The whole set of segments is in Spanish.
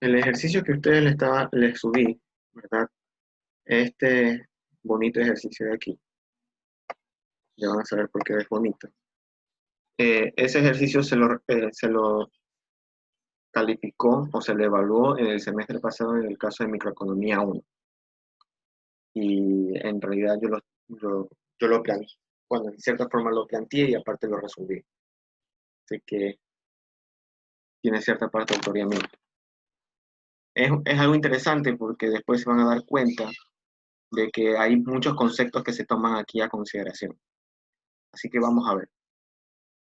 El ejercicio que ustedes les subí, ¿verdad? Este bonito ejercicio de aquí, ya van a saber por qué es bonito. Ese ejercicio se lo calificó o se le evaluó en el semestre pasado en el caso de microeconomía 1. Y en realidad yo lo planteé, bueno, en cierta forma lo planteé y aparte lo resolví. Así que tiene cierta parte de autoría mía. Es algo interesante porque después se van a dar cuenta de que hay muchos conceptos que se toman aquí a consideración. Así que vamos a ver.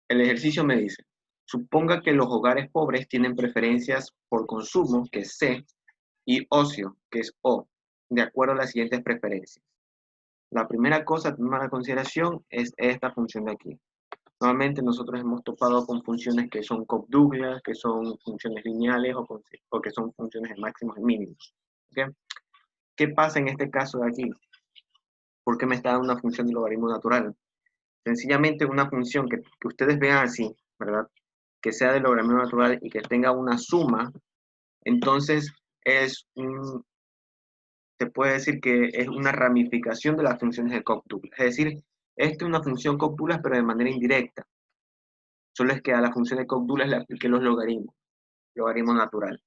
El ejercicio me dice, suponga que los hogares pobres tienen preferencias por consumo, que es C, y ocio, que es O, de acuerdo a las siguientes preferencias. La primera cosa a tomar en consideración es esta función de aquí. Normalmente nosotros hemos topado con funciones que son Cobb-Douglas, que son funciones lineales o que son funciones de máximos y mínimos. ¿Okay? ¿Qué pasa en este caso de aquí? ¿Por qué me está dando una función de logaritmo natural? Sencillamente una función que ustedes vean así, ¿verdad? Que sea de logaritmo natural y que tenga una suma, entonces se puede decir que es una ramificación de las funciones de Cobb-Douglas. Es decir, esta es una función Cobb-Douglas pero de manera indirecta. Solo es que a la función de Cobb-Douglas le apliqué los logaritmos, logaritmo natural.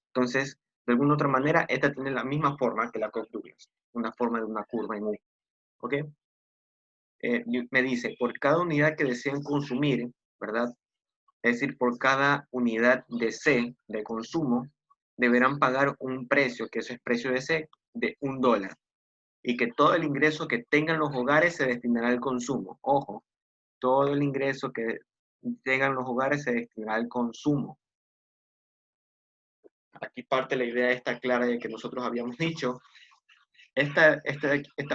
Entonces, de alguna otra manera, esta tiene la misma forma que la Cobb-Douglas, una forma de una curva en U. ¿Ok? Me dice, por cada unidad que deseen consumir, ¿verdad? Es decir, por cada unidad de C de consumo, deberán pagar un precio, que eso es precio de C, de $1. Y que todo el ingreso que tengan los hogares se destinará al consumo. Ojo, todo el ingreso que tengan los hogares se destinará al consumo. Aquí parte la idea esta clara de que nosotros habíamos dicho. Esta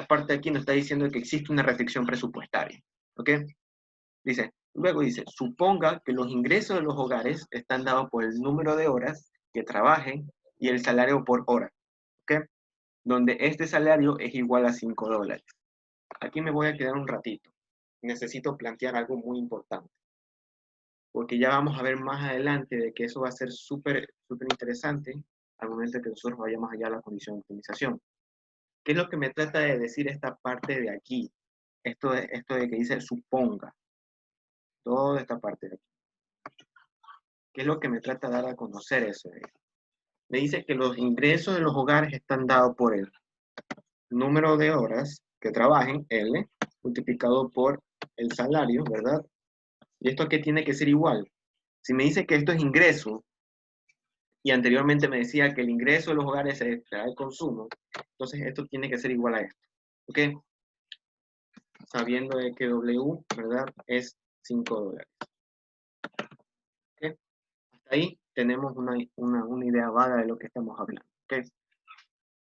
parte de aquí nos está diciendo que existe una restricción presupuestaria. ¿Ok? Luego dice, suponga que los ingresos de los hogares están dados por el número de horas que trabajen y el salario por hora, ¿ok? Donde este salario es igual a $5. Aquí me voy a quedar un ratito. Necesito plantear algo muy importante, porque ya vamos a ver más adelante de que eso va a ser súper interesante al momento que nosotros vayamos allá a la condición de optimización. ¿Qué es lo que me trata de decir esta parte de aquí? Esto de que dice suponga, toda esta parte de aquí. ¿Qué es lo que me trata de dar a conocer eso? Me dice que los ingresos de los hogares están dados por el número de horas que trabajen, L, multiplicado por el salario, ¿verdad? ¿Y esto qué tiene que ser igual? Si me dice que esto es ingreso, y anteriormente me decía que el ingreso de los hogares se extrae del consumo, entonces esto tiene que ser igual a esto. ¿Ok? Sabiendo de que W, ¿verdad? Es $5. ¿Ok? Hasta ahí tenemos una idea vaga de lo que estamos hablando. ¿Ok?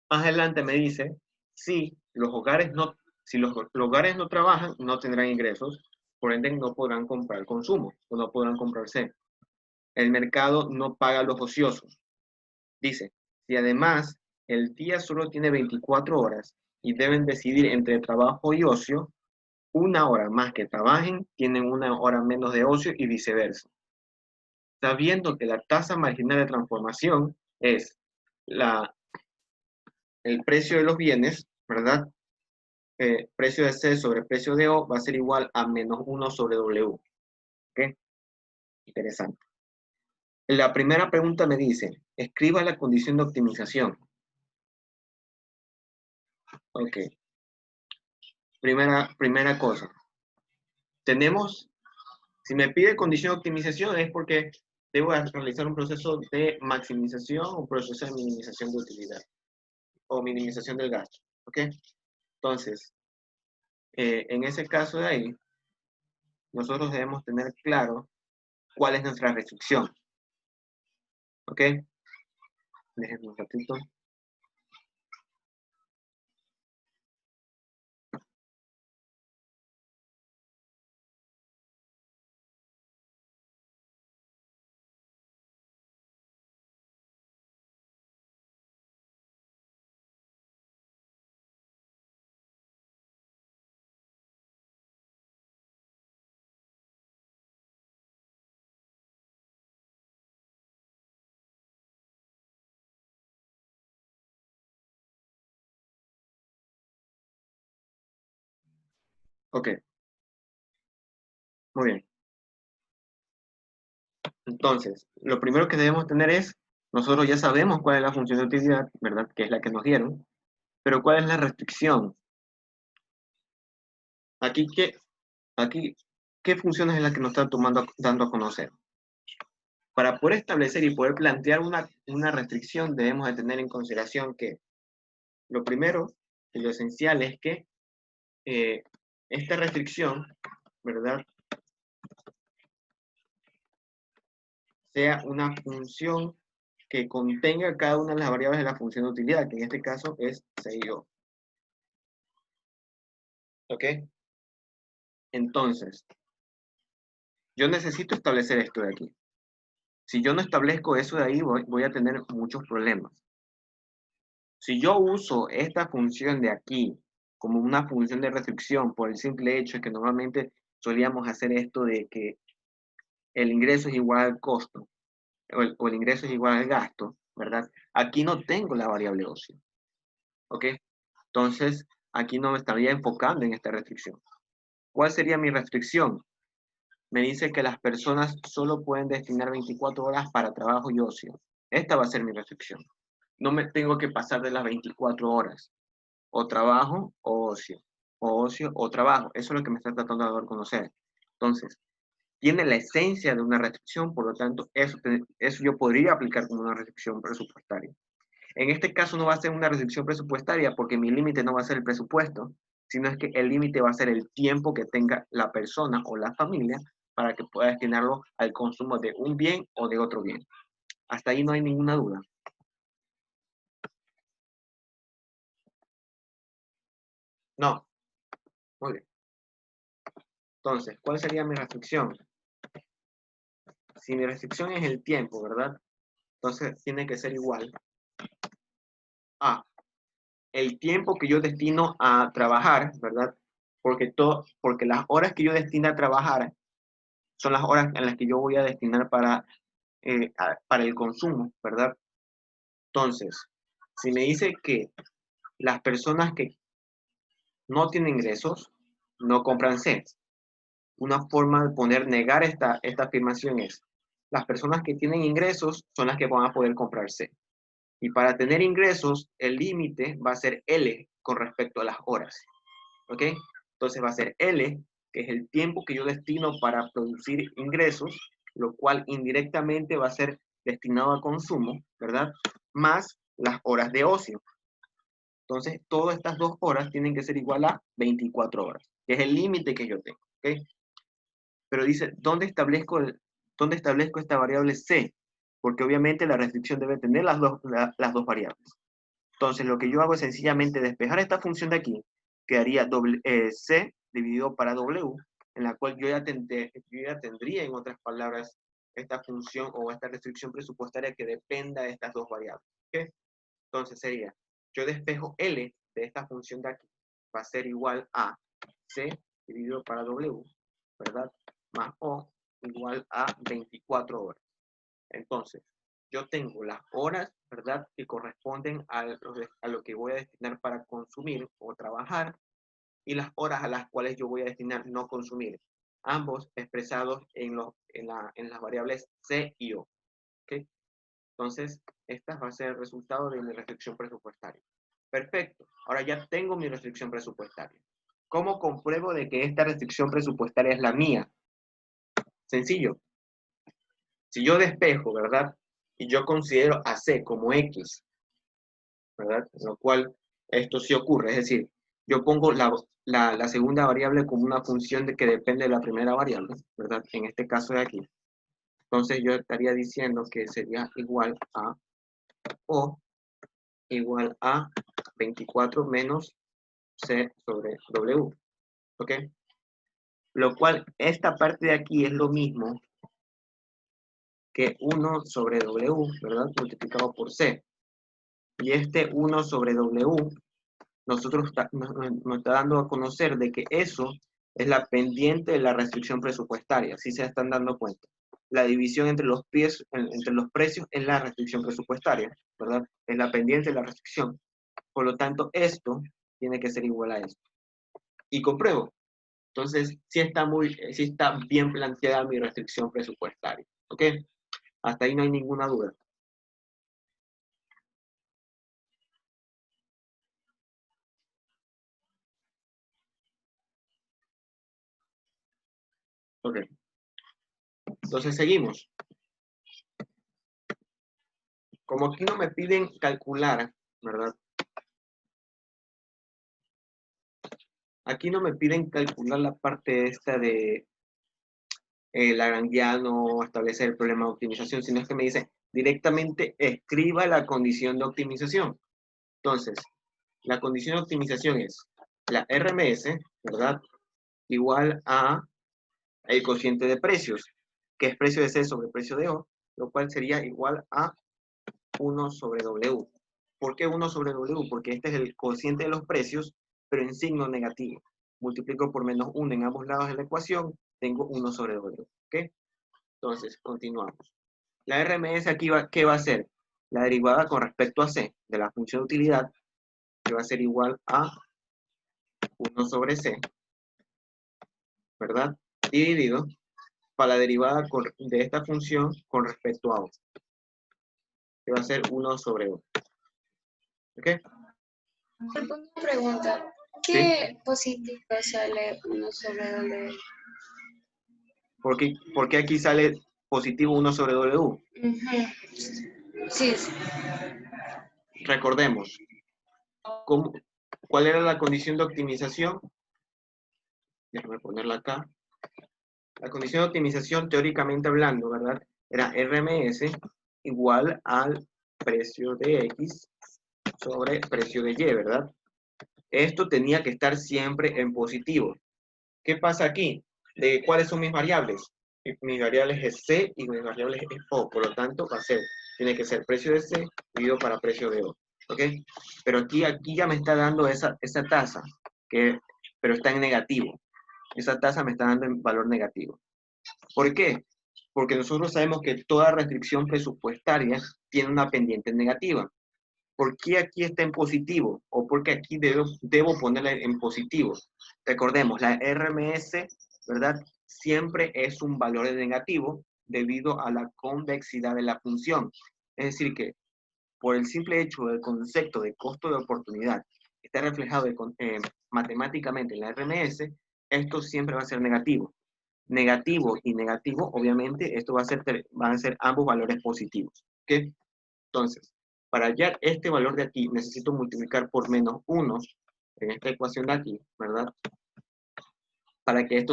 Más adelante me dice, si los hogares no trabajan, no tendrán ingresos, por ende no podrán comprar consumo, o no podrán comprarse. El mercado no paga a los ociosos. Dice, si además el día solo tiene 24 horas y deben decidir entre trabajo y ocio, una hora más que trabajen, tienen una hora menos de ocio y viceversa. Sabiendo que la tasa marginal de transformación es el precio de los bienes, ¿verdad? Precio de C sobre precio de O va a ser igual a -1 sobre W. ¿Ok? Interesante. La primera pregunta me dice, escriba la condición de optimización. Ok. Primera cosa. Si me pide condición de optimización es porque debo realizar un proceso de maximización o un proceso de minimización de utilidad o minimización del gasto. ¿Ok? Entonces, en ese caso de ahí, nosotros debemos tener claro cuál es nuestra restricción. ¿Ok? Déjenme un ratito. Ok, muy bien. Entonces, lo primero que debemos tener es, nosotros ya sabemos cuál es la función de utilidad, ¿verdad? Que es la que nos dieron, pero ¿cuál es la restricción? Aquí, aquí, ¿qué funciones es la que nos está dando a conocer? Para poder establecer y poder plantear una restricción, debemos de tener en consideración que lo primero y lo esencial es que eh, esta restricción, ¿verdad? Sea una función que contenga cada una de las variables de la función de utilidad, que en este caso es C y O. ¿Ok? Entonces, yo necesito establecer esto de aquí. Si yo no establezco eso de ahí, voy a tener muchos problemas. Si yo uso esta función de aquí como una función de restricción por el simple hecho de que normalmente solíamos hacer esto de que el ingreso es igual al costo o el ingreso es igual al gasto, ¿verdad? Aquí no tengo la variable ocio, ¿ok? Entonces, aquí no me estaría enfocando en esta restricción. ¿Cuál sería mi restricción? Me dice que las personas solo pueden destinar 24 horas para trabajo y ocio. Esta va a ser mi restricción. No me tengo que pasar de las 24 horas. O trabajo o ocio o trabajo. Eso es lo que me está tratando de dar a conocer. Entonces, tiene la esencia de una restricción, por lo tanto, eso yo podría aplicar como una restricción presupuestaria. En este caso no va a ser una restricción presupuestaria porque mi límite no va a ser el presupuesto, sino es que el límite va a ser el tiempo que tenga la persona o la familia para que pueda destinarlo al consumo de un bien o de otro bien. Hasta ahí no hay ninguna duda. No, muy bien. Entonces, ¿cuál sería mi restricción? Si mi restricción es el tiempo, ¿verdad? Entonces tiene que ser igual a el tiempo que yo destino a trabajar, ¿verdad? Porque las horas que yo destino a trabajar son las horas en las que yo voy a destinar para el consumo, ¿verdad? Entonces, si me dice que las personas que no tienen ingresos no compran C, una forma de negar esta afirmación es, las personas que tienen ingresos son las que van a poder comprar C. Y para tener ingresos, el límite va a ser L con respecto a las horas. ¿Ok? Entonces va a ser L, que es el tiempo que yo destino para producir ingresos, lo cual indirectamente va a ser destinado a consumo, ¿verdad? Más las horas de ocio. Entonces, todas estas 2 horas tienen que ser igual a 24 horas, que es el límite que yo tengo. ¿Ok? Pero dice, ¿dónde establezco esta variable C? Porque obviamente la restricción debe tener las dos variables. Entonces, lo que yo hago es sencillamente despejar esta función de aquí, quedaría C dividido para W, en la cual yo ya tendría, en otras palabras, esta función o esta restricción presupuestaria que dependa de estas dos variables. ¿Ok? Entonces sería, yo despejo L de esta función de aquí, va a ser igual a C dividido para W, ¿verdad? Más O igual a 24 horas. Entonces, yo tengo las horas, ¿verdad? Que corresponden a lo que voy a destinar para consumir o trabajar y las horas a las cuales yo voy a destinar no consumir. Ambos expresados en las variables C y O. ¿Ok? Entonces, esta va a ser el resultado de mi restricción presupuestaria. Perfecto. Ahora ya tengo mi restricción presupuestaria. ¿Cómo compruebo de que esta restricción presupuestaria es la mía? Sencillo. Si yo despejo, ¿verdad? Y yo considero a C como X, ¿verdad? Lo cual esto sí ocurre. Es decir, yo pongo la segunda variable como una función que depende de la primera variable, ¿verdad? En este caso de aquí. Entonces yo estaría diciendo que sería igual a O igual a 24 menos C sobre W. ¿Ok? Lo cual, esta parte de aquí es lo mismo que 1 sobre W, ¿verdad? Multiplicado por C. Y este 1 sobre W, nos está dando a conocer de que eso es la pendiente de la restricción presupuestaria, si se están dando cuenta. La división entre los precios es la restricción presupuestaria, ¿verdad? Es la pendiente de la restricción. Por lo tanto, esto tiene que ser igual a esto. Y compruebo. Entonces, sí está bien planteada mi restricción presupuestaria. ¿Ok? Hasta ahí no hay ninguna duda. Ok. Entonces, seguimos. Como aquí no me piden calcular, ¿verdad? Aquí no me piden calcular la parte esta de Lagrangiano, establecer el problema de optimización, sino es que me dice directamente escriba la condición de optimización. Entonces, la condición de optimización es la RMS, ¿verdad? Igual a el cociente de precios, que es precio de C sobre precio de O, lo cual sería igual a 1 sobre W. ¿Por qué 1 sobre W? Porque este es el cociente de los precios, pero en signo negativo. Multiplico por menos 1 en ambos lados de la ecuación, tengo 1 sobre W. ¿Ok? Entonces, continuamos. La RMS aquí, ¿qué va a ser? La derivada con respecto a C de la función de utilidad, que va a ser igual a 1 sobre C, ¿verdad? Dividido para la derivada de esta función con respecto a O, que va a ser 1 sobre O. ¿Ok? Una pregunta. ¿Sí? ¿Qué positivo sale 1 sobre W? ¿Por qué aquí sale positivo 1 sobre W? Ujú. Sí, sí. Recordemos, ¿cuál era la condición de optimización? Déjame ponerla acá. La condición de optimización, teóricamente hablando, ¿verdad? Era RMS igual al precio de X sobre precio de Y, ¿verdad? Esto tenía que estar siempre en positivo. ¿Qué pasa aquí? ¿Cuáles son mis variables? Mis variables es C y mis variables es O. Por lo tanto, tiene que ser precio de C dividido para precio de O. ¿Ok? Pero aquí ya me está dando esa tasa, pero está en negativo. Esa tasa me está dando en valor negativo. ¿Por qué? Porque nosotros sabemos que toda restricción presupuestaria tiene una pendiente negativa. ¿Por qué aquí está en positivo? ¿O por qué aquí debo ponerla en positivo? Recordemos, la RMS, ¿verdad? Siempre es un valor negativo debido a la convexidad de la función. Es decir, que por el simple hecho del concepto de costo de oportunidad que está reflejado matemáticamente en la RMS, esto siempre va a ser negativo. Negativo y negativo, obviamente, van a ser ambos valores positivos. ¿Ok? Entonces, para hallar este valor de aquí, necesito multiplicar por menos 1 en esta ecuación de aquí, ¿verdad? Para que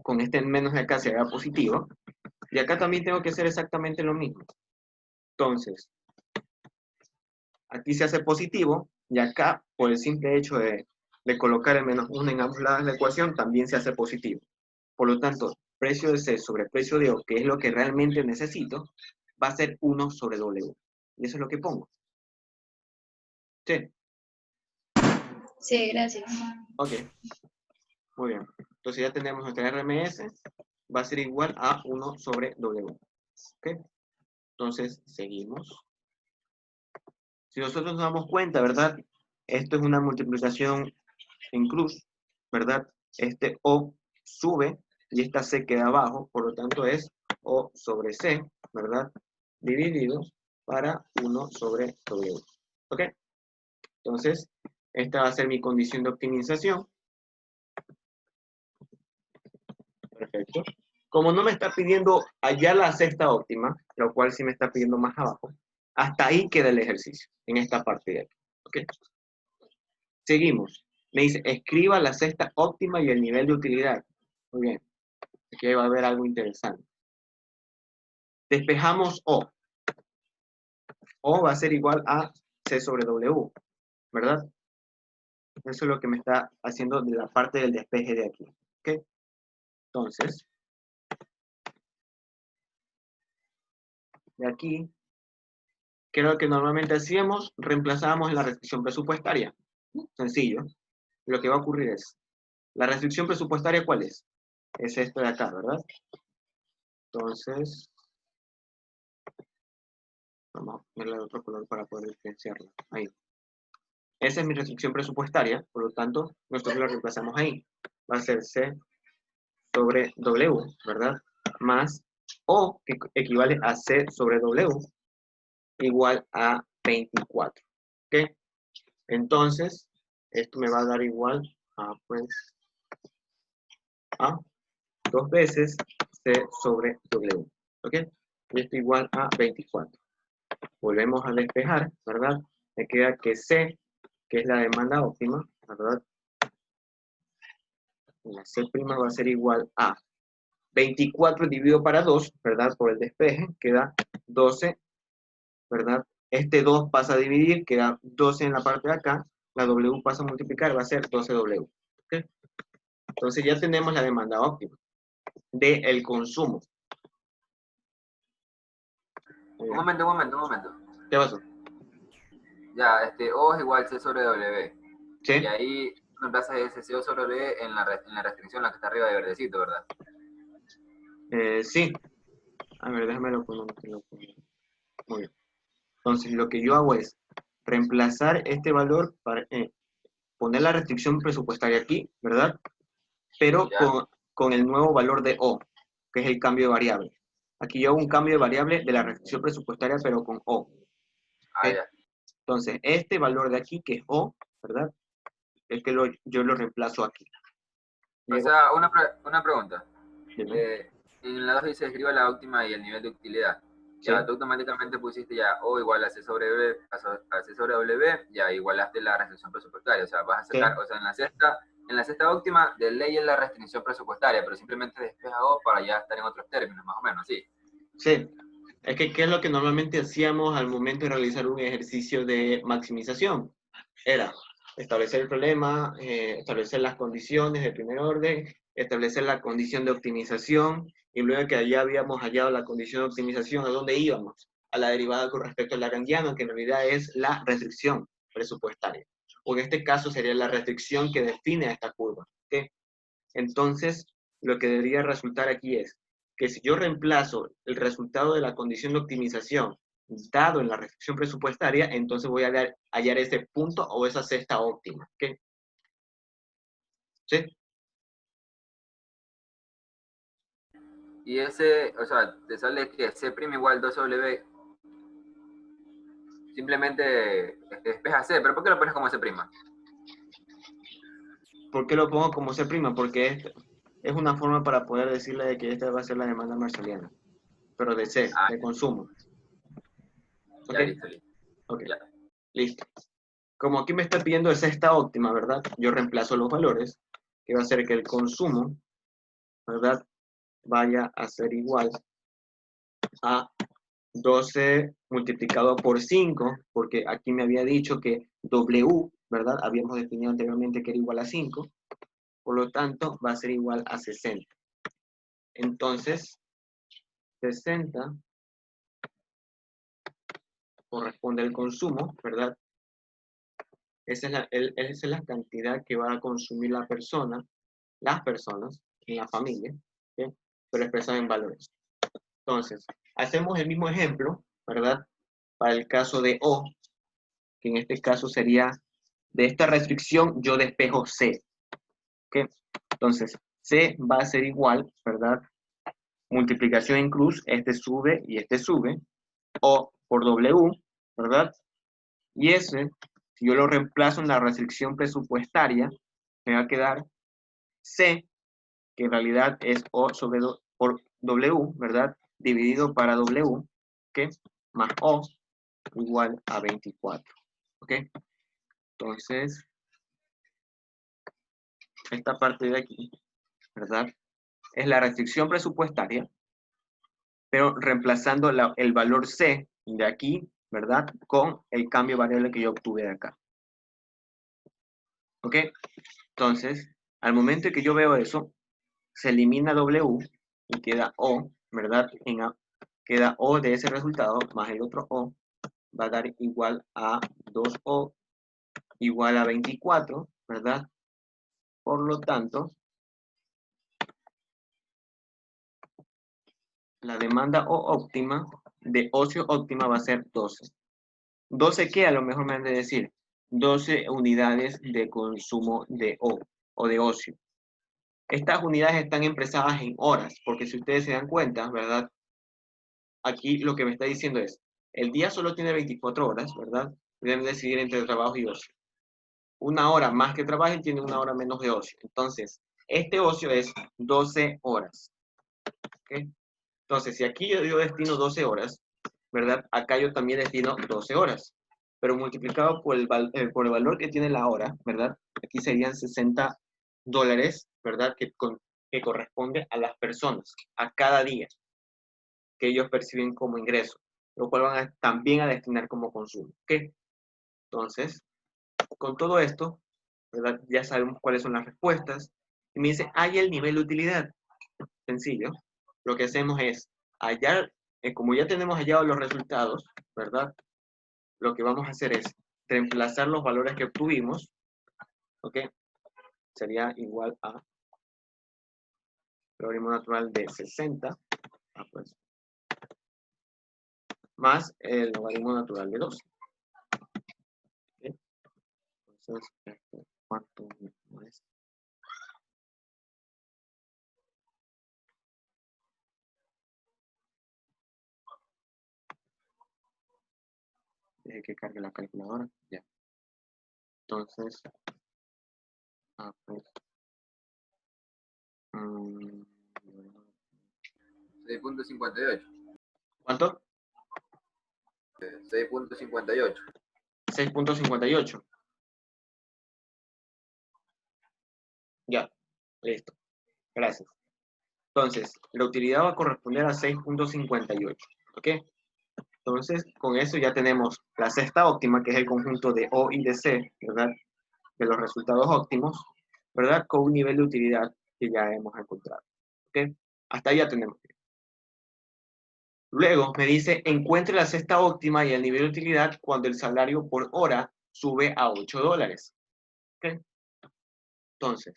con este menos de acá se haga positivo. Y acá también tengo que hacer exactamente lo mismo. Entonces, aquí se hace positivo, y acá, por el simple hecho de colocar el menos 1 en ambos lados de la ecuación, también se hace positivo. Por lo tanto, precio de C sobre precio de O, que es lo que realmente necesito, va a ser 1 sobre W. Y eso es lo que pongo. ¿Sí? Sí, gracias. Ok. Muy bien. Entonces ya tenemos nuestra RMS, va a ser igual a 1 sobre W. ¿Ok? Entonces, seguimos. Si nosotros nos damos cuenta, ¿verdad? Esto es una multiplicación en cruz, ¿verdad? Este O sube y esta C queda abajo, por lo tanto es O sobre C, ¿verdad? Dividido para 1 sobre W. ¿Ok? Entonces, esta va a ser mi condición de optimización. Perfecto. Como no me está pidiendo hallar la cesta óptima, lo cual sí me está pidiendo más abajo, hasta ahí queda el ejercicio, en esta parte de aquí. ¿Ok? Seguimos. Me dice, escriba la cesta óptima y el nivel de utilidad. Muy bien. Aquí va a haber algo interesante. Despejamos O. O va a ser igual a C sobre W, ¿verdad? Eso es lo que me está haciendo de la parte del despeje de aquí. ¿Ok? Entonces, de aquí, ¿qué es lo que normalmente hacíamos? Reemplazábamos la restricción presupuestaria. Sencillo. Lo que va a ocurrir es, ¿la restricción presupuestaria cuál es? Es esto de acá, ¿verdad? Entonces, vamos a ponerle otro color para poder diferenciarla. Ahí. Esa es mi restricción presupuestaria, por lo tanto, nosotros la reemplazamos ahí. Va a ser C sobre W, ¿verdad? Más O, que equivale a C sobre W, igual a 24. ¿Ok? Entonces, esto me va a dar igual a, pues, a 2 veces C sobre W. ¿Ok? Y esto igual a 24. Volvemos a despejar, ¿verdad? Me queda que C, que es la demanda óptima, ¿verdad? La C' va a ser igual a 24 dividido para 2, ¿verdad? Por el despeje, queda 12, ¿verdad? Este 2 pasa a dividir, queda 12 en la parte de acá, la W pasa a multiplicar, va a ser 12W. ¿Ok? Entonces ya tenemos la demanda óptima del consumo. Un momento. ¿Qué pasó? Ya, O es igual C sobre W. ¿Sí? Y ahí reemplazas ese CO sobre W en la restricción, la que está arriba de verdecito, ¿verdad? Sí. A ver, déjame lo pongo. Muy bien. Entonces lo que yo hago es reemplazar este valor para poner la restricción presupuestaria aquí, ¿verdad? Pero Ya. con el nuevo valor de O, que es el cambio de variable. Aquí yo hago un cambio de variable de la restricción presupuestaria, pero con O. Ah, ¿Ok? ya. Entonces, este valor de aquí, que es O, ¿verdad? Es que yo lo reemplazo aquí. O Llego, sea, una pregunta. dime, En la 2 dice escriba la óptima y el nivel de utilidad. ¿sí? Ya, tú automáticamente pusiste ya O igual a C sobre W, a C sobre W, ya igualaste la restricción presupuestaria. O sea, vas a ¿Sí? sacar, o sea, en la sexta óptima, de ley es la restricción presupuestaria, pero simplemente despeja O para ya estar en otros términos, más o menos, ¿sí? Sí. Es que, ¿qué es lo que normalmente hacíamos al momento de realizar un ejercicio de maximización? Era establecer el problema, establecer las condiciones de primer orden, establecer la condición de optimización, y luego que ya habíamos hallado la condición de optimización, ¿a dónde íbamos? A la derivada con respecto al lagrangiano, que en realidad es la restricción presupuestaria. O en este caso sería la restricción que define a esta curva. ¿Ok? Entonces, lo que debería resultar aquí es que si yo reemplazo el resultado de la condición de optimización dado en la restricción presupuestaria, entonces voy a hallar ese punto o esa cesta óptima. ¿Ok? ¿Sí? Y ese, o sea, te sale que C' igual 2W, simplemente despeja C, pero ¿por qué lo pones como C'? ¿Por qué lo pongo como C'? Porque es una forma para poder decirle de que esta va a ser la demanda marsaliana, pero de C, Ah, de consumo. ¿Ok? ya, listo. Ok, Ya. listo. Como aquí me está pidiendo cesta óptima, ¿verdad? Yo reemplazo los valores, que va a ser que el consumo, ¿verdad? Vaya a ser igual a 12 multiplicado por 5, porque aquí me había dicho que W, ¿verdad? Habíamos definido anteriormente que era igual a 5, por lo tanto va a ser igual a 60. Entonces, 60 corresponde al consumo, ¿verdad? Esa es la cantidad que va a consumir la persona, las personas en la familia, ¿sí? Pero expresado en valores. Entonces, hacemos el mismo ejemplo, ¿verdad? Para el caso de O, que en este caso sería, de esta restricción yo despejo C. ¿Ok? Entonces, C va a ser igual, ¿verdad? Multiplicación en cruz, este sube y este sube, O por W, ¿verdad? Y ese, si yo lo reemplazo en la restricción presupuestaria, me va a quedar C, que en realidad es O sobre por W, ¿verdad? Dividido para W, ¿ok? Más O igual a 24, ¿ok? Entonces, esta parte de aquí, ¿verdad? Es la restricción presupuestaria, pero reemplazando el valor C de aquí, ¿verdad? Con el cambio variable que yo obtuve de acá. ¿Ok? Entonces, al momento en que yo veo eso, se elimina W y queda O, ¿verdad? Queda O de ese resultado más el otro O, va a dar igual a 2O igual a 24, ¿verdad? Por lo tanto, la demanda O óptima de ocio óptima va a ser 12. 12 que a lo mejor me han de decir 12 unidades de consumo de O o de ocio. Estas unidades están expresadas en horas, porque si ustedes se dan cuenta, ¿verdad? Aquí lo que me está diciendo es, el día solo tiene 24 horas, ¿verdad? Deben decidir entre trabajo y ocio. Una hora más que trabajen tiene una hora menos de ocio. Entonces, este ocio es 12 horas. ¿Ok? Entonces, si aquí yo destino 12 horas, ¿verdad? Acá yo también destino 12 horas. Pero multiplicado por el valor que tiene la hora, ¿verdad? Aquí serían $60, ¿verdad? Que corresponde a las personas, a cada día que ellos perciben como ingreso, lo cual van también a destinar como consumo. ¿Ok? Entonces, con todo esto, ¿verdad? Ya sabemos cuáles son las respuestas. Y me dice, hay el nivel de utilidad. Sencillo. Lo que hacemos es hallar, como ya tenemos hallados los resultados, ¿verdad? Lo que vamos a hacer es reemplazar los valores que obtuvimos, ¿ok? Sería igual a logaritmo natural de 60, pues, más el logaritmo natural de 12. ¿Ok? Entonces, ¿cuánto es? Deje que cargue la calculadora. Ya. Entonces, pues, 6.58. ¿cuánto? 6.58. 6.58. Ya, listo. Gracias. Entonces, la utilidad va a corresponder a 6.58. ¿Ok? Entonces, con eso ya tenemos la cesta óptima, que es el conjunto de O y de C, ¿verdad? De los resultados óptimos, ¿verdad? Con un nivel de utilidad que ya hemos encontrado. ¿Ok? Hasta ahí ya tenemos. Luego me dice, encuentre la cesta óptima y el nivel de utilidad cuando el salario por hora sube a $8. ¿Ok? Entonces,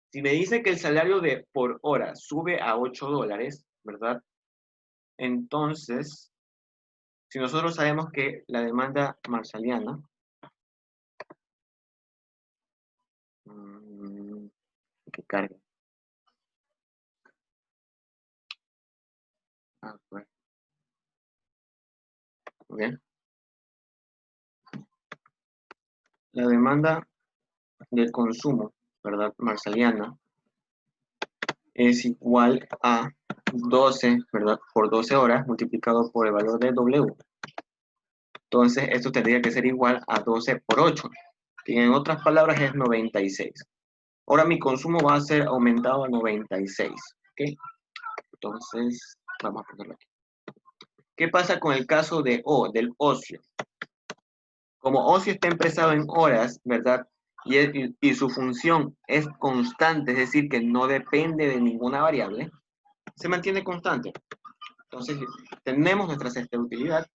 si me dice que el salario por hora sube a $8, ¿verdad? Entonces, si nosotros sabemos que la demanda marshalliana, que cargue. Pues, muy bien. La demanda del consumo, ¿verdad? Marshalliana es igual a 12, ¿verdad? Por 12 horas multiplicado por el valor de W. Entonces, esto tendría que ser igual a 12 por 8, que en otras palabras es 96. Ahora mi consumo va a ser aumentado a 96, ¿ok? Entonces, vamos a ponerlo aquí. ¿Qué pasa con el caso de del ocio? Como ocio está expresado en horas, ¿verdad? Y su función es constante, es decir, que no depende de ninguna variable, se mantiene constante. Entonces, tenemos nuestra cesta de utilidad,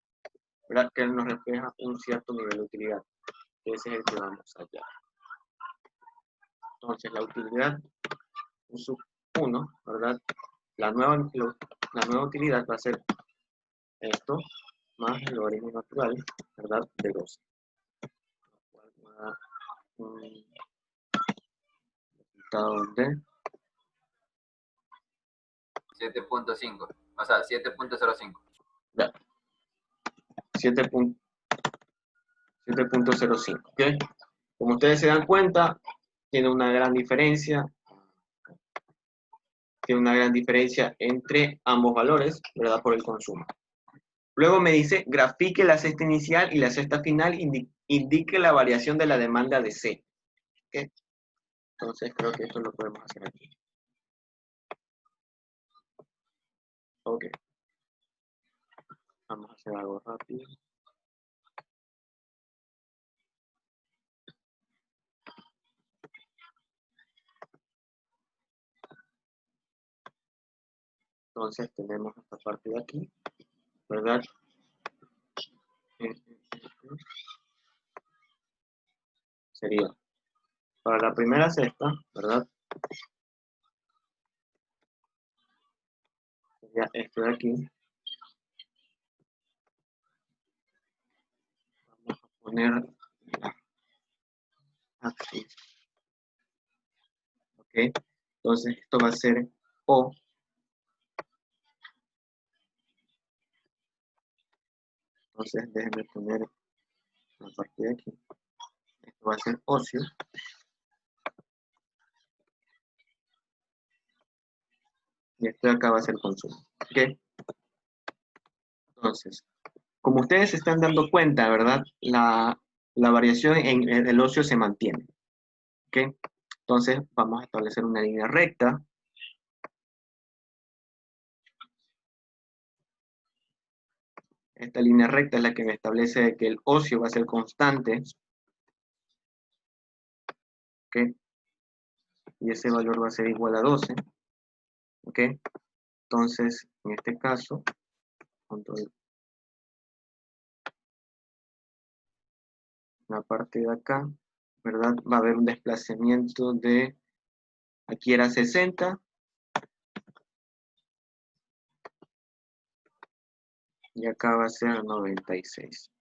¿verdad? Que nos refleja un cierto nivel de utilidad. Ese es el que vamos allá. Entonces, la utilidad, sub 1, ¿verdad? La nueva utilidad va a ser esto, más el logaritmo natural, ¿verdad? De 12. Un resultado de 7.5. O sea, 7.05. 7.05. ¿Ok? Como ustedes se dan cuenta, tiene una gran diferencia. Tiene una gran diferencia entre ambos valores, ¿verdad? Por el consumo. Luego me dice, grafique la cesta inicial y la cesta final, indique la variación de la demanda de C. ¿Ok? Entonces creo que esto lo podemos hacer aquí. Ok. Vamos a hacer algo rápido. Entonces tenemos esta parte de aquí, ¿verdad? Sería para la primera cesta, ¿verdad? Sería esto de aquí. Vamos a poner aquí. ¿Ok? Entonces esto va a ser O. Entonces déjenme poner la parte de aquí. Esto va a ser ocio. Y esto de acá va a ser consumo. ¿Ok? Entonces, como ustedes se están dando cuenta, ¿verdad? La variación en el ocio se mantiene. ¿Ok? Entonces vamos a establecer una línea recta. Esta línea recta es la que me establece que el ocio va a ser constante. ¿Ok? Y ese valor va a ser igual a 12. ¿Ok? Entonces, en este caso, control la parte de acá, ¿verdad? Va a haber un desplazamiento de, aquí era 60, y acá va a ser 96.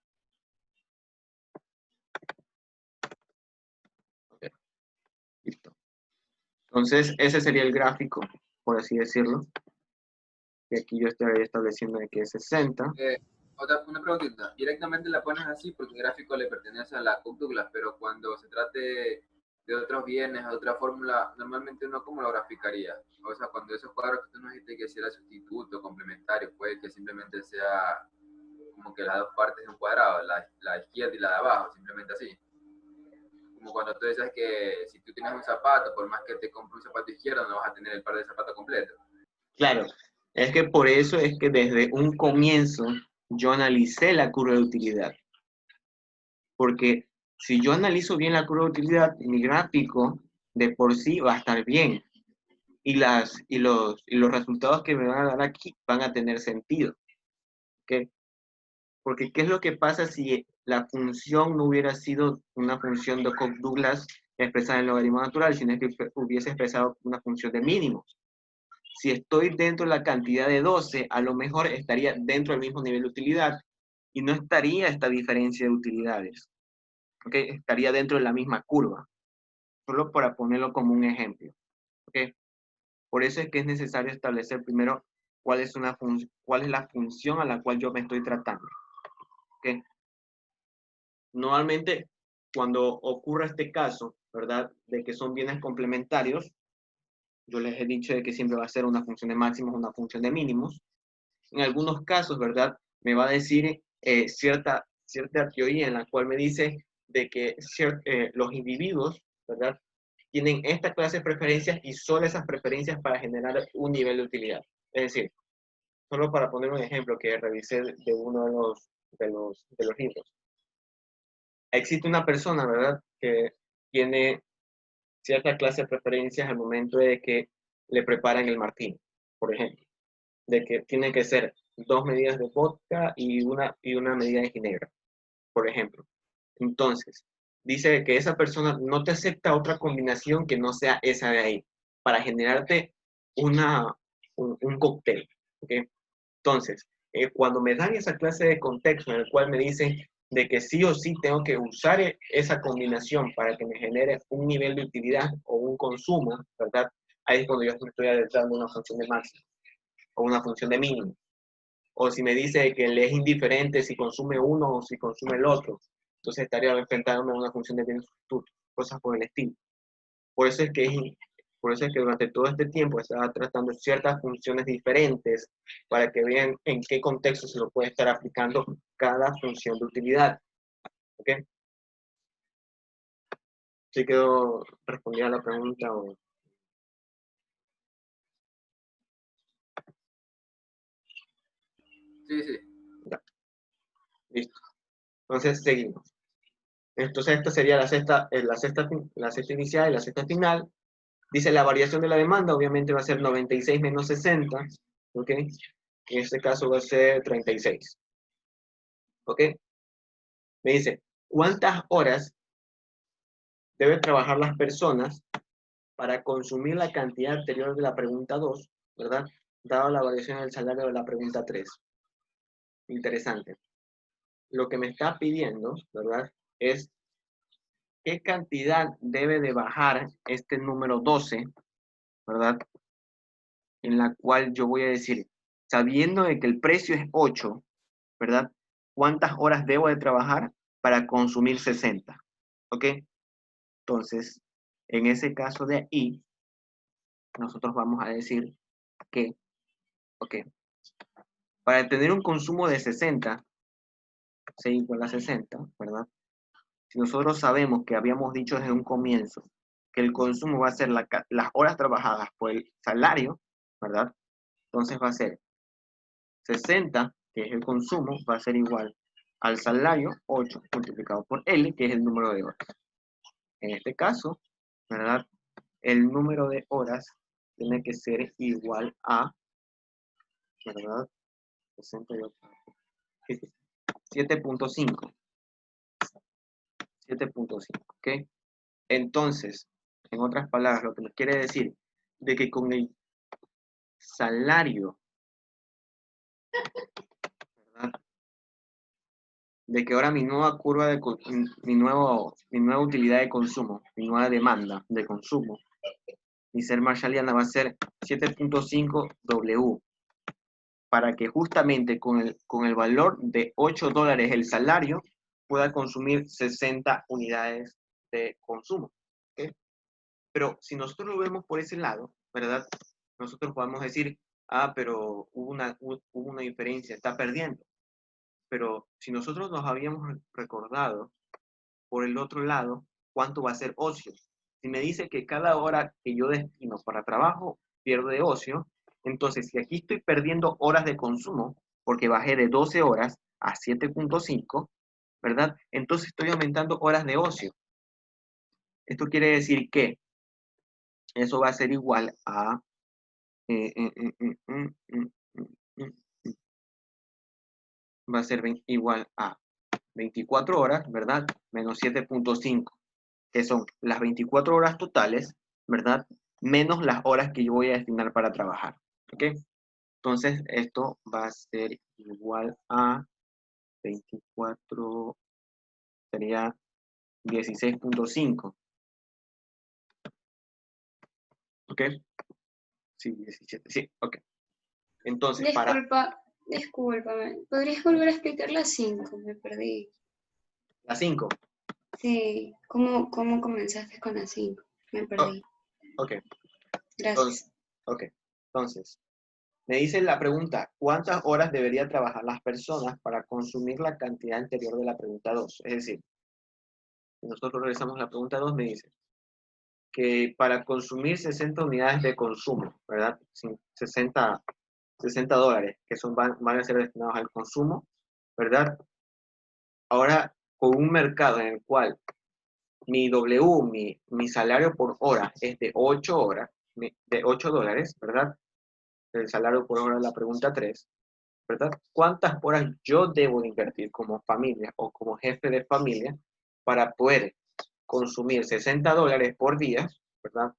Ok, listo. Entonces, ese sería el gráfico, por así decirlo. Y aquí yo estaría estableciendo de que es 60. Una preguntita. Directamente la pones así porque el gráfico le pertenece a la Cook-Douglas, pero cuando se trate de otros bienes, otra fórmula, normalmente uno cómo lo graficaría. O sea, cuando esos cuadros que tú nos dijiste que si era sustituto, complementario, puede que simplemente sea como que las dos partes de un cuadrado, la izquierda y la de abajo, simplemente así. Como cuando tú dices que si tú tienes un zapato, por más que te compre un zapato izquierdo, no vas a tener el par de zapatos completo. Claro, es que por eso es que desde un comienzo yo analicé la curva de utilidad. Porque si yo analizo bien la curva de utilidad, mi gráfico de por sí va a estar bien. Y los resultados que me van a dar aquí van a tener sentido. ¿Ok? Porque ¿qué es lo que pasa si la función no hubiera sido una función de Cobb-Douglas expresada en logaritmo natural, sino que hubiese expresado una función de mínimos? Si estoy dentro de la cantidad de 12, a lo mejor estaría dentro del mismo nivel de utilidad y no estaría esta diferencia de utilidades. ¿Ok? Estaría dentro de la misma curva. Solo para ponerlo como un ejemplo. ¿Ok? Por eso es que es necesario establecer primero cuál es la función a la cual yo me estoy tratando. ¿Ok? Normalmente, cuando ocurre este caso, ¿verdad? De que son bienes complementarios, yo les he dicho de que siempre va a ser una función de máximos, una función de mínimos. En algunos casos, ¿verdad? Me va a decir cierta teoría en la cual me dice de que los individuos, ¿verdad? Tienen esta clase de preferencias y solo esas preferencias para generar un nivel de utilidad. Es decir, solo para poner un ejemplo que revisé de uno de los libros. Existe una persona, ¿verdad? Que tiene cierta clase de preferencias al momento de que le preparan el martini, por ejemplo. De que tiene que ser 2 medidas de vodka y una medida de ginebra, por ejemplo. Entonces, dice que esa persona no te acepta otra combinación que no sea esa de ahí, para generarte un cóctel. ¿Okay? Entonces, cuando me dan esa clase de contexto en el cual me dicen de que sí o sí tengo que usar esa combinación para que me genere un nivel de utilidad o un consumo, ¿verdad? Ahí es cuando yo me estoy adentrando una función de máximo o una función de mínimo. O si me dice que le es indiferente si consume uno o si consume el otro, entonces estaría enfrentándome a una función de bien sustituto, cosas por el estilo. Por eso es que, por eso es que durante todo este tiempo estaba tratando ciertas funciones diferentes para que vean en qué contexto se lo puede estar aplicando cada función de utilidad. ¿Ok? ¿Sí quedó respondida la pregunta? Sí, sí. Ya, listo. Entonces seguimos. Entonces esta sería la sexta inicial y la sexta final. Dice la variación de la demanda, obviamente va a ser 96 menos 60, ¿ok? En este caso va a ser 36, ¿ok? Me dice, ¿cuántas horas deben trabajar las personas para consumir la cantidad anterior de la pregunta 2, ¿verdad? Dado la variación del salario de la pregunta 3. Interesante. Lo que me está pidiendo, ¿verdad? Es ¿qué cantidad debe de bajar este número 12, ¿verdad? En la cual yo voy a decir, sabiendo de que el precio es 8, ¿verdad? ¿Cuántas horas debo de trabajar para consumir 60? ¿Ok? Entonces, en ese caso de ahí, nosotros vamos a decir que, ok, para tener un consumo de 60, C igual a 60, ¿verdad? Si nosotros sabemos que habíamos dicho desde un comienzo que el consumo va a ser las horas trabajadas por el salario, ¿verdad? Entonces va a ser 60, que es el consumo, va a ser igual al salario 8 multiplicado por L, que es el número de horas. En este caso, ¿verdad? El número de horas tiene que ser igual a, ¿verdad? 68. 7.5. 7.5, ¿ok? Entonces, en otras palabras, lo que nos quiere decir de que con el salario, ¿verdad? De que ahora mi nueva curva de mi nueva utilidad de consumo, mi nueva demanda de consumo, mi ser marshalliana va a ser 7.5 W, para que justamente con el valor de $8 el salario pueda consumir 60 unidades de consumo, ¿ok? Pero si nosotros lo vemos por ese lado, ¿verdad? Nosotros podemos decir, pero hubo una diferencia, está perdiendo. Pero si nosotros nos habíamos recordado por el otro lado, ¿cuánto va a ser ocio? Si me dice que cada hora que yo destino para trabajo pierdo de ocio, entonces si aquí estoy perdiendo horas de consumo, porque bajé de 12 horas a 7.5, ¿verdad? Entonces estoy aumentando horas de ocio. Esto quiere decir que eso va a ser igual a va a ser igual a 24 horas, ¿verdad? Menos 7.5, que son las 24 horas totales, ¿verdad? Menos las horas que yo voy a destinar para trabajar, ¿ok? Entonces, esto va a ser igual a 24, sería 16.5, ¿ok? Sí, 17, sí, ok. Entonces, Discúlpame. ¿Podrías volver a explicar las 5? Me perdí. la 5. Sí, ¿cómo comenzaste con las 5? Me perdí. Ok, Gracias. entonces, me dice la pregunta, ¿cuántas horas debería trabajar las personas para consumir la cantidad anterior de la pregunta 2? Es decir, si nosotros realizamos la pregunta 2, me dice que para consumir 60 unidades de consumo, ¿verdad? 60 dólares, que van a ser destinados al consumo, ¿verdad? Ahora, con un mercado en el cual mi W, mi salario por hora es de 8 horas, de 8 dólares, ¿verdad? El salario por hora es la pregunta 3, ¿verdad? ¿Cuántas horas yo debo de invertir como familia o como jefe de familia para poder consumir 60 dólares por día, ¿verdad?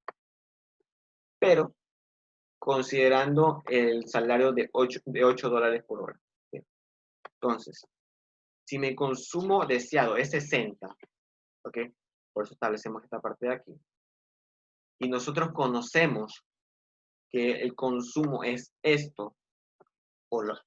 Pero considerando el salario de 8 dólares por hora. ¿Sí? Entonces, si mi consumo deseado es 60, ¿ok? Por eso establecemos esta parte de aquí. Y nosotros conocemos que el consumo es esto,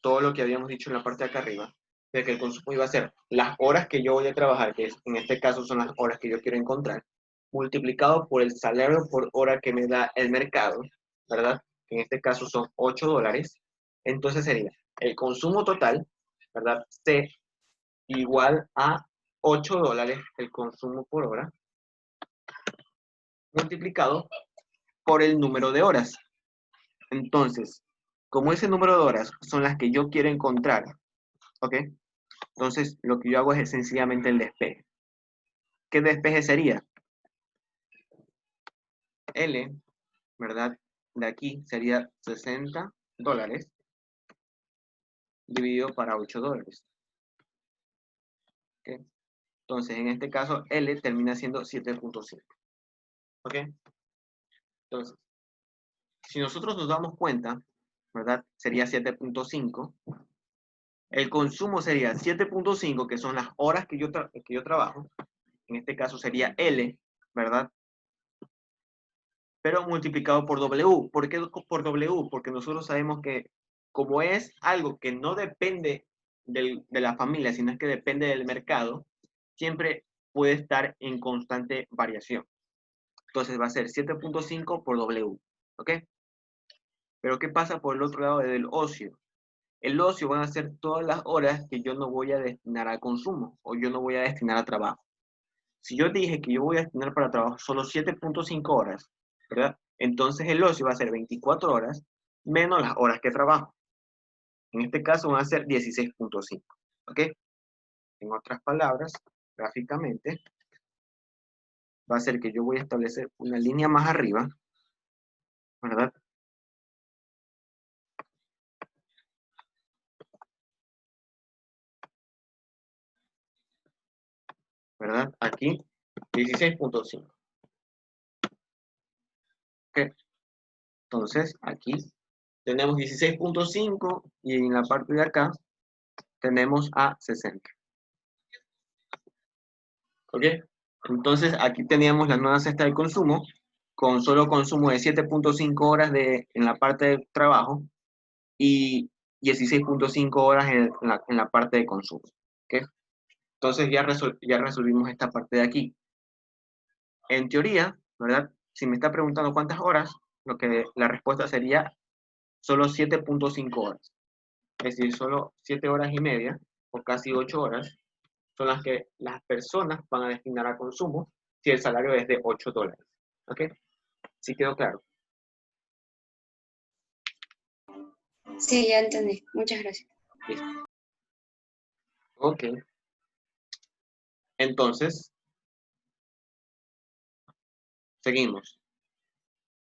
todo lo que habíamos dicho en la parte de acá arriba, de que el consumo iba a ser las horas que yo voy a trabajar, que en este caso son las horas que yo quiero encontrar, multiplicado por el salario por hora que me da el mercado, ¿verdad? Que en este caso son 8 dólares. Entonces sería el consumo total, ¿verdad? C igual a 8 dólares el consumo por hora, multiplicado por el número de horas. Entonces, como ese número de horas son las que yo quiero encontrar, ¿ok? Entonces, lo que yo hago es sencillamente el despeje. ¿Qué despeje sería? L, ¿verdad? De aquí sería 60 dólares dividido para 8 dólares. ¿Ok? Entonces, en este caso, L termina siendo 7.5. ¿Ok? Entonces, si nosotros nos damos cuenta, ¿verdad? Sería 7.5. El consumo sería 7.5, que son las horas que yo trabajo, en este caso sería L, ¿verdad? Pero multiplicado por W. ¿Por qué por W? Porque nosotros sabemos que como es algo que no depende de la familia, sino es que depende del mercado, siempre puede estar en constante variación. Entonces va a ser 7.5 por W, ¿ok? Pero ¿qué pasa por el otro lado del ocio? El ocio van a ser todas las horas que yo no voy a destinar al consumo o yo no voy a destinar a trabajo. Si yo dije que yo voy a destinar para trabajo solo 7.5 horas, ¿verdad? Entonces el ocio va a ser 24 horas menos las horas que trabajo. En este caso van a ser 16.5, ¿ok? En otras palabras, gráficamente, va a ser que yo voy a establecer una línea más arriba, ¿verdad? ¿Verdad? Aquí, 16.5. ¿Ok? Entonces, aquí tenemos 16.5 y en la parte de acá tenemos a 60. ¿Ok? Entonces, aquí teníamos la nueva cesta de consumo con solo consumo de 7.5 horas en la parte de trabajo y 16.5 horas en la parte de consumo. ¿Ok? Entonces, ya resolvimos esta parte de aquí. En teoría, ¿verdad? Si me está preguntando cuántas horas, la respuesta sería solo 7.5 horas. Es decir, solo 7 horas y media o casi 8 horas son las que las personas van a destinar a consumo si el salario es de $8. ¿Ok? ¿Sí quedó claro? Sí, ya entendí. Muchas gracias. Listo. Ok. Entonces, seguimos.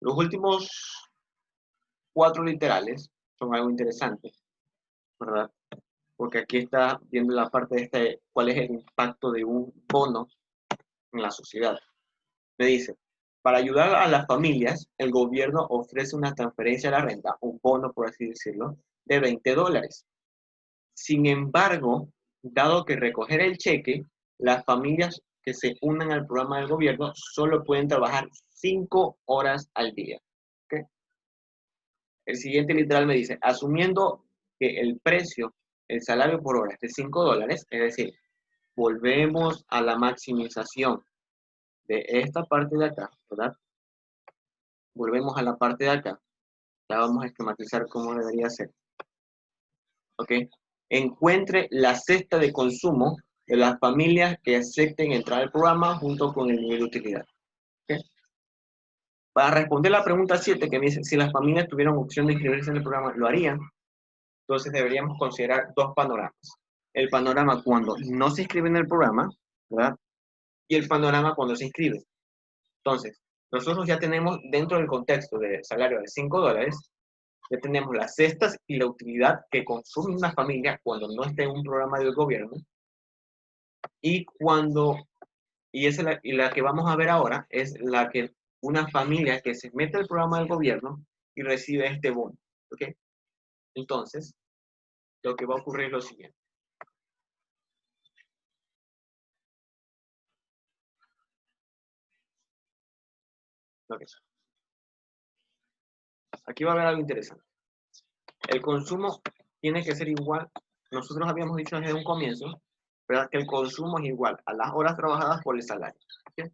Los últimos 4 literales son algo interesante, ¿verdad? Porque aquí está viendo la parte de cuál es el impacto de un bono en la sociedad. Me dice, para ayudar a las familias, el gobierno ofrece una transferencia a la renta, un bono, por así decirlo, de $20. Sin embargo, dado que recoger el cheque, las familias que se unan al programa del gobierno solo pueden trabajar 5 horas al día. ¿Okay? El siguiente literal me dice, asumiendo que el precio, el salario por hora es de $5, es decir, volvemos a la maximización de esta parte de acá, ¿verdad? Volvemos a la parte de acá. Ya vamos a esquematizar cómo debería ser. ¿Ok? Encuentre la cesta de consumo de las familias que acepten entrar al programa junto con el nivel de utilidad. ¿Ok? Para responder la pregunta 7, que me dice si las familias tuvieran opción de inscribirse en el programa, ¿lo harían? Entonces deberíamos considerar dos panoramas. El panorama cuando no se inscribe en el programa, ¿verdad? Y el panorama cuando se inscribe. Entonces, nosotros ya tenemos dentro del contexto de salario de $5, ya tenemos las cestas y la utilidad que consume una familia cuando no está en un programa del gobierno. Y la que vamos a ver ahora es la que una familia que se mete al programa del gobierno y recibe este bono. ¿Ok? Entonces, lo que va a ocurrir es lo siguiente. Aquí va a haber algo interesante. El consumo tiene que ser igual. Nosotros habíamos dicho desde un comienzo, ¿verdad? Que el consumo es igual a las horas trabajadas por el salario. ¿Okay?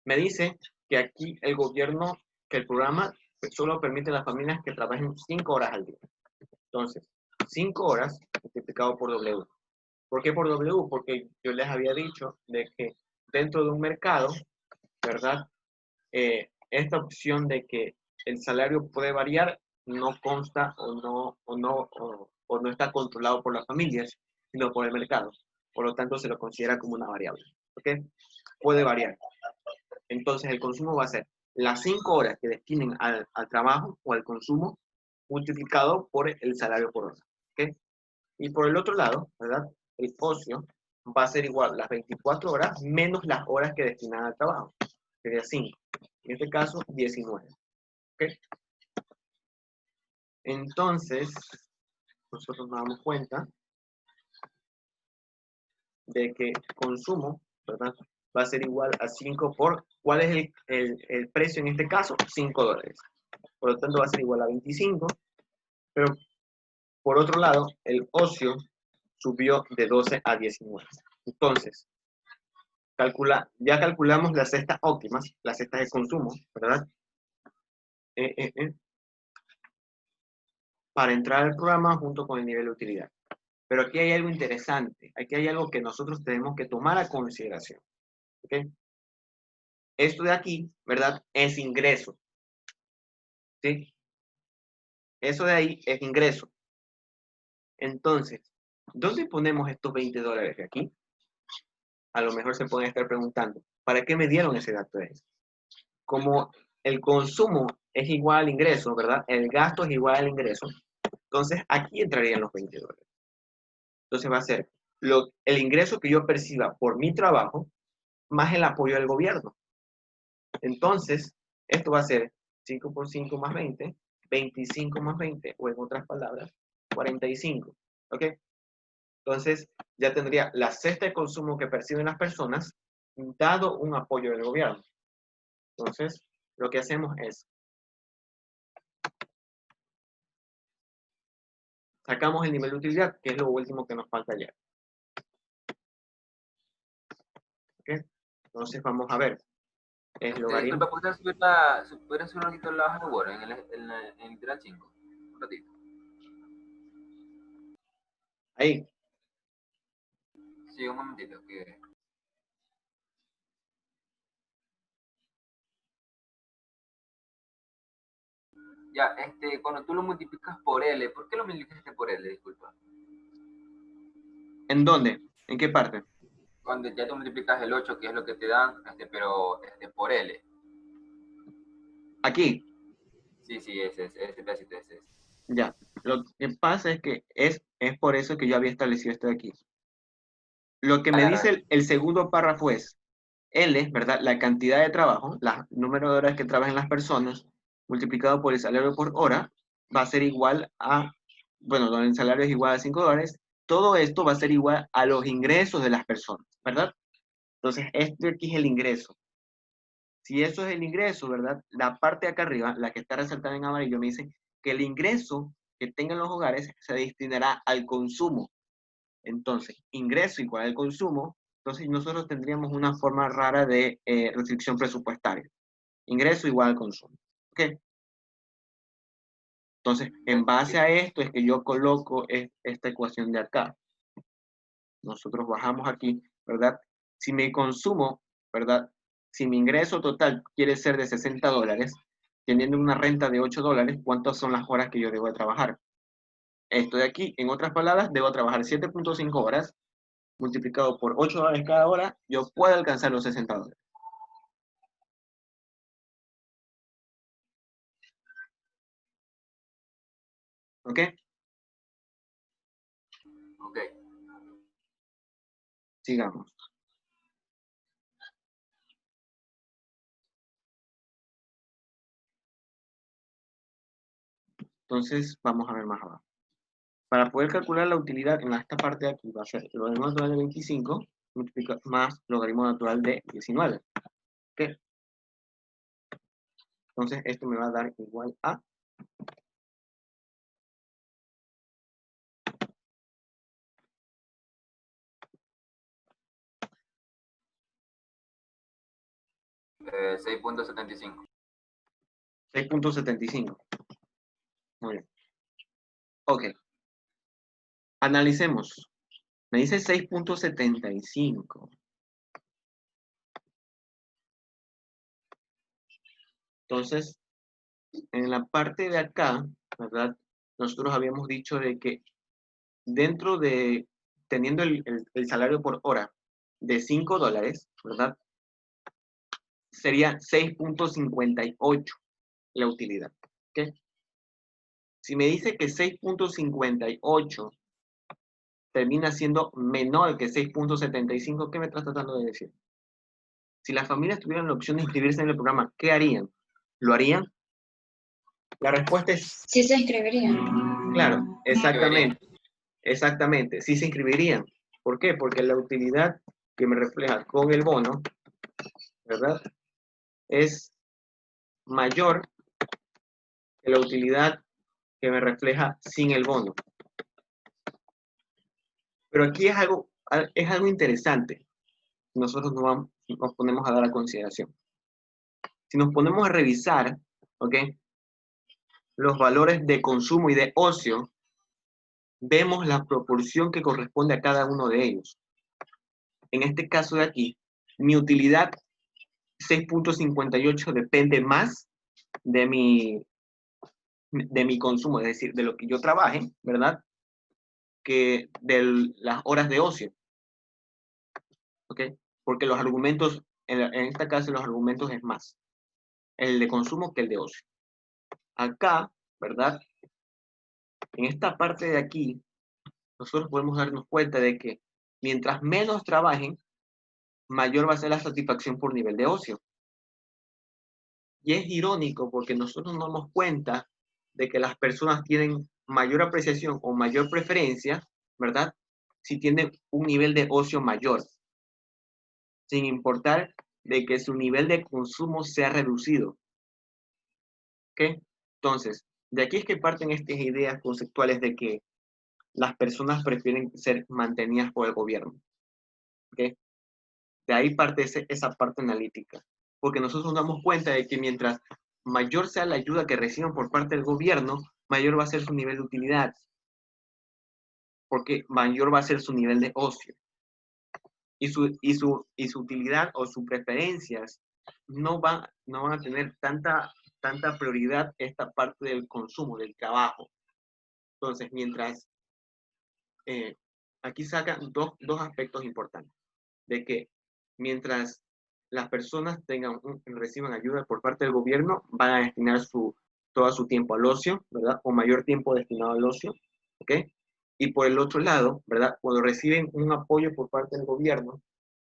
Me dice que aquí el gobierno, que el programa solo permite a las familias que trabajen 5 horas al día. Entonces, 5 horas multiplicado por W. ¿Por qué por W? Porque yo les había dicho de que dentro de un mercado, ¿verdad? Esta opción de que el salario puede variar no consta o no está controlado por las familias, sino por el mercado. Por lo tanto, se lo considera como una variable. ¿Ok? Puede variar. Entonces, el consumo va a ser las 5 horas que destinen al trabajo o al consumo multiplicado por el salario por hora. ¿Ok? Y por el otro lado, ¿verdad? El ocio va a ser igual las 24 horas menos las horas que destinan al trabajo. Sería 5. En este caso, 19. ¿Ok? Entonces, nosotros nos damos cuenta de que consumo, ¿verdad? va a ser igual a 5 por, ¿cuál es el precio en este caso? $5. Por lo tanto, va a ser igual a 25, pero por otro lado, el ocio subió de 12 a 19. Entonces, ya calculamos las cestas óptimas, las cestas de consumo, ¿verdad? Para entrar al programa junto con el nivel de utilidad. Pero aquí hay algo interesante, aquí hay algo que nosotros tenemos que tomar a consideración. ¿Ok? Esto de aquí, ¿verdad? Es ingreso. ¿Sí? Eso de ahí es ingreso. Entonces, ¿dónde ponemos estos $20 de aquí? A lo mejor se pueden estar preguntando, ¿para qué me dieron ese dato de ahí? Como el consumo es igual al ingreso, ¿verdad? El gasto es igual al ingreso. Entonces, aquí entrarían los $20. Entonces va a ser el ingreso que yo perciba por mi trabajo más el apoyo del gobierno. Entonces, esto va a ser 5 por 5 más 20, 25 más 20, o en otras palabras, 45. ¿Ok? Entonces, ya tendría la cesta de consumo que perciben las personas, dado un apoyo del gobierno. Entonces, lo que hacemos es, sacamos el nivel de utilidad, que es lo último que nos falta ya. ¿Ok? Entonces, vamos a ver. Es logaritmo. Disculpa, ¿puedes subir un ratito la hoja de Word en literal 5? Un ratito. Ahí. Sí, un momentito. Que... Ya, cuando tú lo multiplicas por L, ¿por qué lo multiplicaste por L? Disculpa. ¿En dónde? ¿En qué parte? Cuando ya tú multiplicas el 8, que es lo que te dan, pero por L. Aquí. Sí, ese pedacito. Ya. Lo que pasa es que es por eso que yo había establecido esto de aquí. Lo que me dice el segundo párrafo es L, ¿verdad? La cantidad de trabajo, el número de horas que trabajan las personas, multiplicado por el salario por hora, va a ser igual a, bueno, donde el salario es igual a $5, todo esto va a ser igual a los ingresos de las personas, ¿verdad? Entonces, este aquí es el ingreso. Si eso es el ingreso, ¿verdad? La parte de acá arriba, la que está resaltada en amarillo, me dice que el ingreso que tengan los hogares se destinará al consumo. Entonces, ingreso igual al consumo, entonces nosotros tendríamos una forma rara de restricción presupuestaria. Ingreso igual al consumo. ¿Ok? Entonces, en base a esto es que yo coloco esta ecuación de acá. Nosotros bajamos aquí, ¿verdad? Si mi consumo, ¿verdad? Si mi ingreso total quiere ser de $60, teniendo una renta de $8, ¿cuántas son las horas que yo debo de trabajar? Esto de aquí, en otras palabras, debo trabajar 7.5 horas, multiplicado por $8 cada hora, yo puedo alcanzar los $60. ¿Ok? Ok. Sigamos. Entonces, vamos a ver más abajo. Para poder calcular la utilidad en esta parte de aquí, va a ser el logaritmo natural de 25 más logaritmo natural de 19. ¿Ok? Entonces, esto me va a dar igual a 6.75. 6.75. Muy bien. Ok. Analicemos. Me dice 6.75. Entonces, en la parte de acá, ¿verdad? Nosotros habíamos dicho de que dentro de, teniendo el salario por hora de $5, ¿verdad? Sería 6.58 la utilidad. ¿Ok? Si me dice que 6.58 termina siendo menor que 6.75, ¿qué me está tratando de decir? Si las familias tuvieran la opción de inscribirse en el programa, ¿qué harían? ¿Lo harían? La respuesta es Sí se inscribirían. claro, exactamente. Exactamente, sí se inscribirían. ¿Por qué? Porque la utilidad que me refleja con el bono ¿verdad? Es mayor que la utilidad que me refleja sin el bono. Pero aquí es algo interesante. Nosotros nos ponemos a dar a consideración. Si nos ponemos a revisar, ¿ok?, los valores de consumo y de ocio, vemos la proporción que corresponde a cada uno de ellos. En este caso de aquí, mi utilidad 6.58 depende más de mi consumo, es decir, de lo que yo trabaje, ¿verdad?, que de las horas de ocio, ¿ok? Porque los argumentos, en este caso los argumentos es más el de consumo que el de ocio. Acá, ¿verdad?, en esta parte de aquí, nosotros podemos darnos cuenta de que mientras menos trabajen, mayor va a ser la satisfacción por nivel de ocio. Y es irónico porque nosotros nos damos cuenta de que las personas tienen mayor apreciación o mayor preferencia, ¿verdad?, si tienen un nivel de ocio mayor, sin importar de que su nivel de consumo sea reducido. ¿Ok? Entonces, de aquí es que parten estas ideas conceptuales de que las personas prefieren ser mantenidas por el gobierno. ¿Ok? De ahí parte esa parte analítica. Porque nosotros nos damos cuenta de que mientras mayor sea la ayuda que reciban por parte del gobierno, mayor va a ser su nivel de utilidad. Porque mayor va a ser su nivel de ocio. Y su utilidad o sus preferencias no van a tener tanta prioridad esta parte del consumo, del trabajo. Entonces, mientras aquí sacan dos aspectos importantes, de que mientras las personas reciban ayuda por parte del gobierno, van a destinar todo su tiempo al ocio, ¿verdad? O mayor tiempo destinado al ocio, ¿ok? Y por el otro lado, ¿verdad?, cuando reciben un apoyo por parte del gobierno,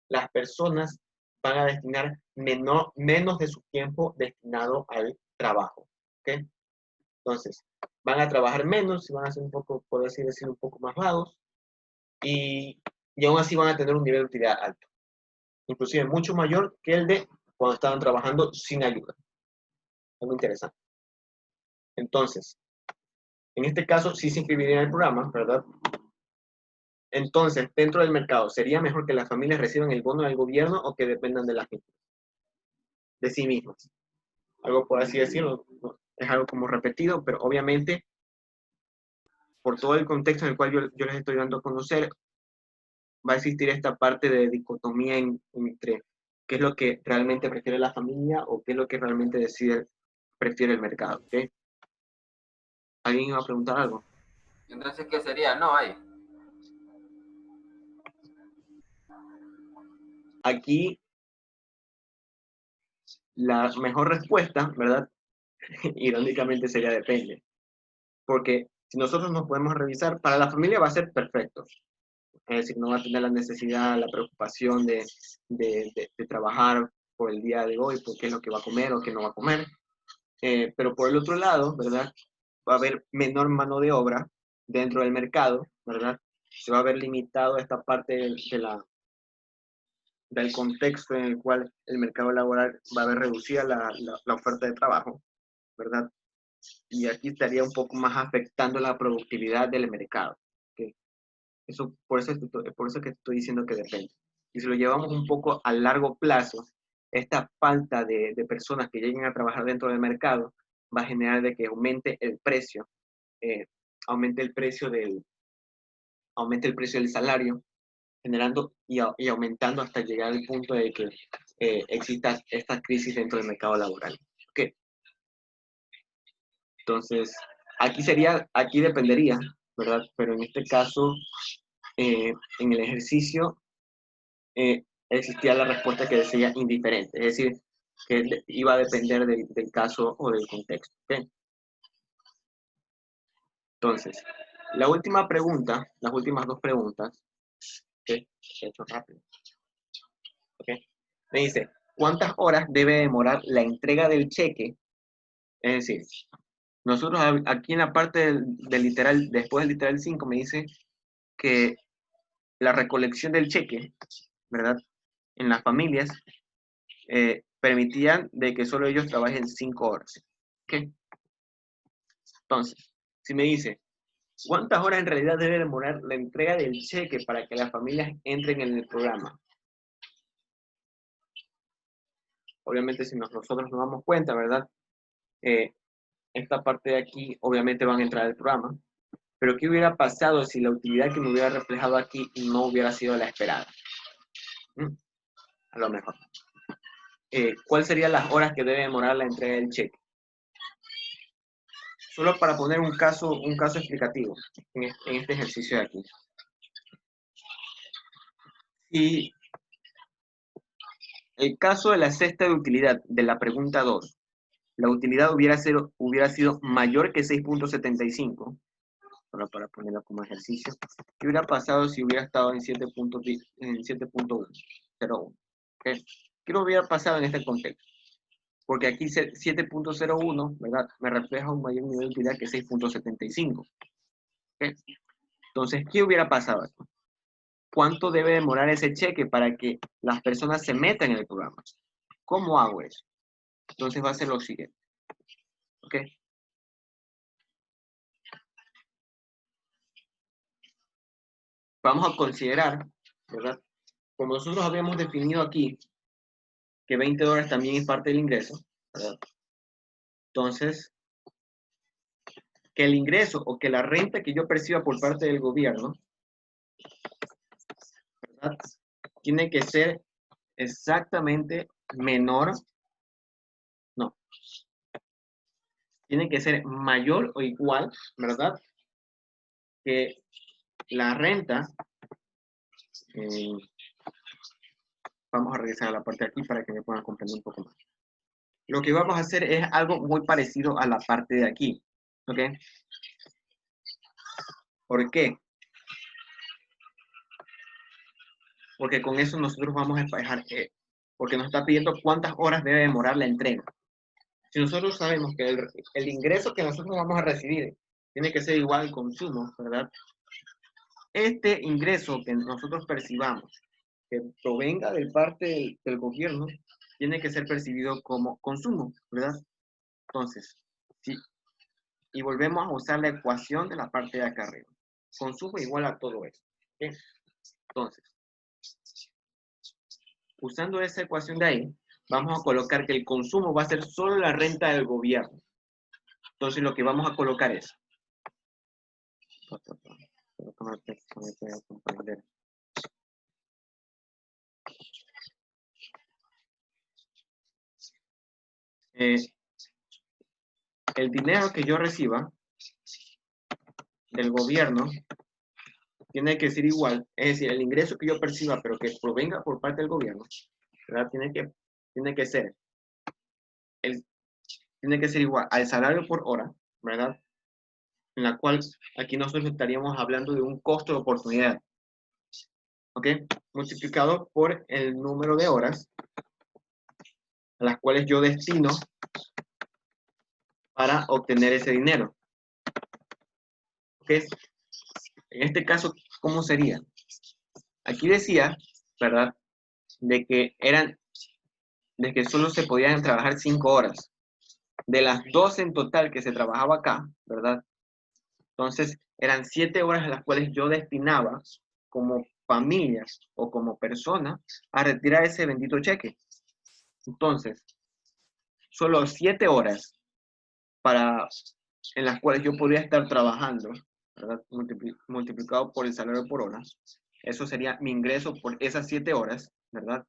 las personas van a destinar menos de su tiempo destinado al trabajo, ¿ok? Entonces, van a trabajar menos y van a ser un poco, por así decirlo, un poco más vagos, y aún así van a tener un nivel de utilidad alto, inclusive mucho mayor que el de cuando estaban trabajando sin ayuda. Algo interesante. Entonces, en este caso sí se inscribirían en el programa, ¿verdad? Entonces, dentro del mercado, ¿sería mejor que las familias reciban el bono del gobierno o que dependan de la gente, de sí mismas? Algo por así decirlo, es algo como repetido, pero obviamente, por todo el contexto en el cual yo les estoy dando a conocer, va a existir esta parte de dicotomía entre qué es lo que realmente prefiere la familia o qué es lo que realmente prefiere el mercado, ¿ok? ¿Alguien iba a preguntar algo? Entonces, ¿qué sería? No hay. Aquí, la mejor respuesta, ¿verdad?, irónicamente sería depende. Porque si nosotros nos podemos revisar, para la familia va a ser perfecto. Es decir, no va a tener la necesidad, la preocupación de trabajar por el día de hoy, por qué es lo que va a comer o qué no va a comer. Pero por el otro lado, ¿verdad?, va a haber menor mano de obra dentro del mercado, ¿verdad? Se va a ver limitado esta parte del contexto en el cual el mercado laboral va a ver reducida la oferta de trabajo, ¿verdad? Y aquí estaría un poco más afectando la productividad del mercado. ¿Okay? Por eso que estoy diciendo que depende. Y si lo llevamos un poco a largo plazo, esta falta de personas que lleguen a trabajar dentro del mercado va a generar de que aumente el precio, aumente el precio del salario, generando y aumentando hasta llegar al punto de que exista esta crisis dentro del mercado laboral. ¿Okay? Entonces, aquí dependería, ¿verdad? Pero en este caso, en el ejercicio, existía la respuesta que decía indiferente, es decir, que iba a depender del caso o del contexto. ¿Okay? Entonces, la última pregunta, las últimas dos preguntas, ¿okay? He hecho rápido. ¿Okay? Me dice, ¿cuántas horas debe demorar la entrega del cheque? Es decir, nosotros aquí en la parte del literal, después del literal 5, me dice que la recolección del cheque, ¿verdad?, en las familias permitían de que solo ellos trabajen 5 horas. ¿Ok? Entonces, si me dice, ¿cuántas horas en realidad debe demorar la entrega del cheque para que las familias entren en el programa? Obviamente, si nosotros nos damos cuenta, ¿verdad? Esta parte de aquí, obviamente van a entrar al programa. Pero ¿qué hubiera pasado si la utilidad que me hubiera reflejado aquí no hubiera sido la esperada? A lo mejor. ¿Cuáles serían las horas que debe demorar la entrega del cheque? Solo para poner un caso explicativo en este ejercicio de aquí. Y el caso de la cesta de utilidad de la pregunta 2, la utilidad hubiera sido mayor que 6.75, solo para ponerlo como ejercicio. ¿Qué hubiera pasado si hubiera estado en 7.01? ¿Okay? ¿Qué hubiera pasado en este contexto? Porque aquí 7.01, ¿verdad? Me refleja un mayor nivel de utilidad que 6.75. ¿Okay? Entonces, ¿qué hubiera pasado aquí? ¿Cuánto debe demorar ese cheque para que las personas se metan en el programa? ¿Cómo hago eso? Entonces va a ser lo siguiente. ¿Ok? Vamos a considerar, ¿verdad? Como nosotros habíamos definido aquí, que $20 también es parte del ingreso, ¿verdad? Entonces, que el ingreso o que la renta que yo perciba por parte del gobierno, ¿verdad? Tiene que ser exactamente menor, no, tiene que ser mayor o igual, ¿verdad? Que la renta, vamos a regresar a la parte de aquí para que me puedan comprender un poco más. Lo que vamos a hacer es algo muy parecido a la parte de aquí, ¿ok? ¿Por qué? Porque con eso nosotros vamos a despejar, porque nos está pidiendo cuántas horas debe demorar la entrega. Si nosotros sabemos que el ingreso que nosotros vamos a recibir tiene que ser igual al consumo, ¿verdad? Este ingreso que nosotros percibamos, que provenga de parte del gobierno, tiene que ser percibido como consumo, ¿verdad? Entonces, sí, y volvemos a usar la ecuación de la parte de acá arriba. Consumo igual a todo eso. ¿Okay? Entonces, usando esa ecuación de ahí, vamos a colocar que el consumo va a ser solo la renta del gobierno. Entonces, lo que vamos a colocar es... el dinero que yo reciba del gobierno tiene que ser igual, es decir, el ingreso que yo perciba, pero que provenga por parte del gobierno, ¿verdad? Tiene que ser igual al salario por hora, ¿verdad? En la cual aquí nosotros estaríamos hablando de un costo de oportunidad, ¿ok? Multiplicado por el número de horas a las cuales yo destino para obtener ese dinero, ¿ok? En este caso, ¿cómo sería? Aquí decía, ¿verdad? De que solo se podían trabajar 5 horas. De las 12 en total que se trabajaba acá, ¿verdad? Entonces, eran 7 horas a las cuales yo destinaba como familia o como persona a retirar ese bendito cheque. Entonces, solo 7 horas en las cuales yo podría estar trabajando, ¿verdad? Multiplicado por el salario por hora. Eso sería mi ingreso por esas 7 horas, ¿verdad?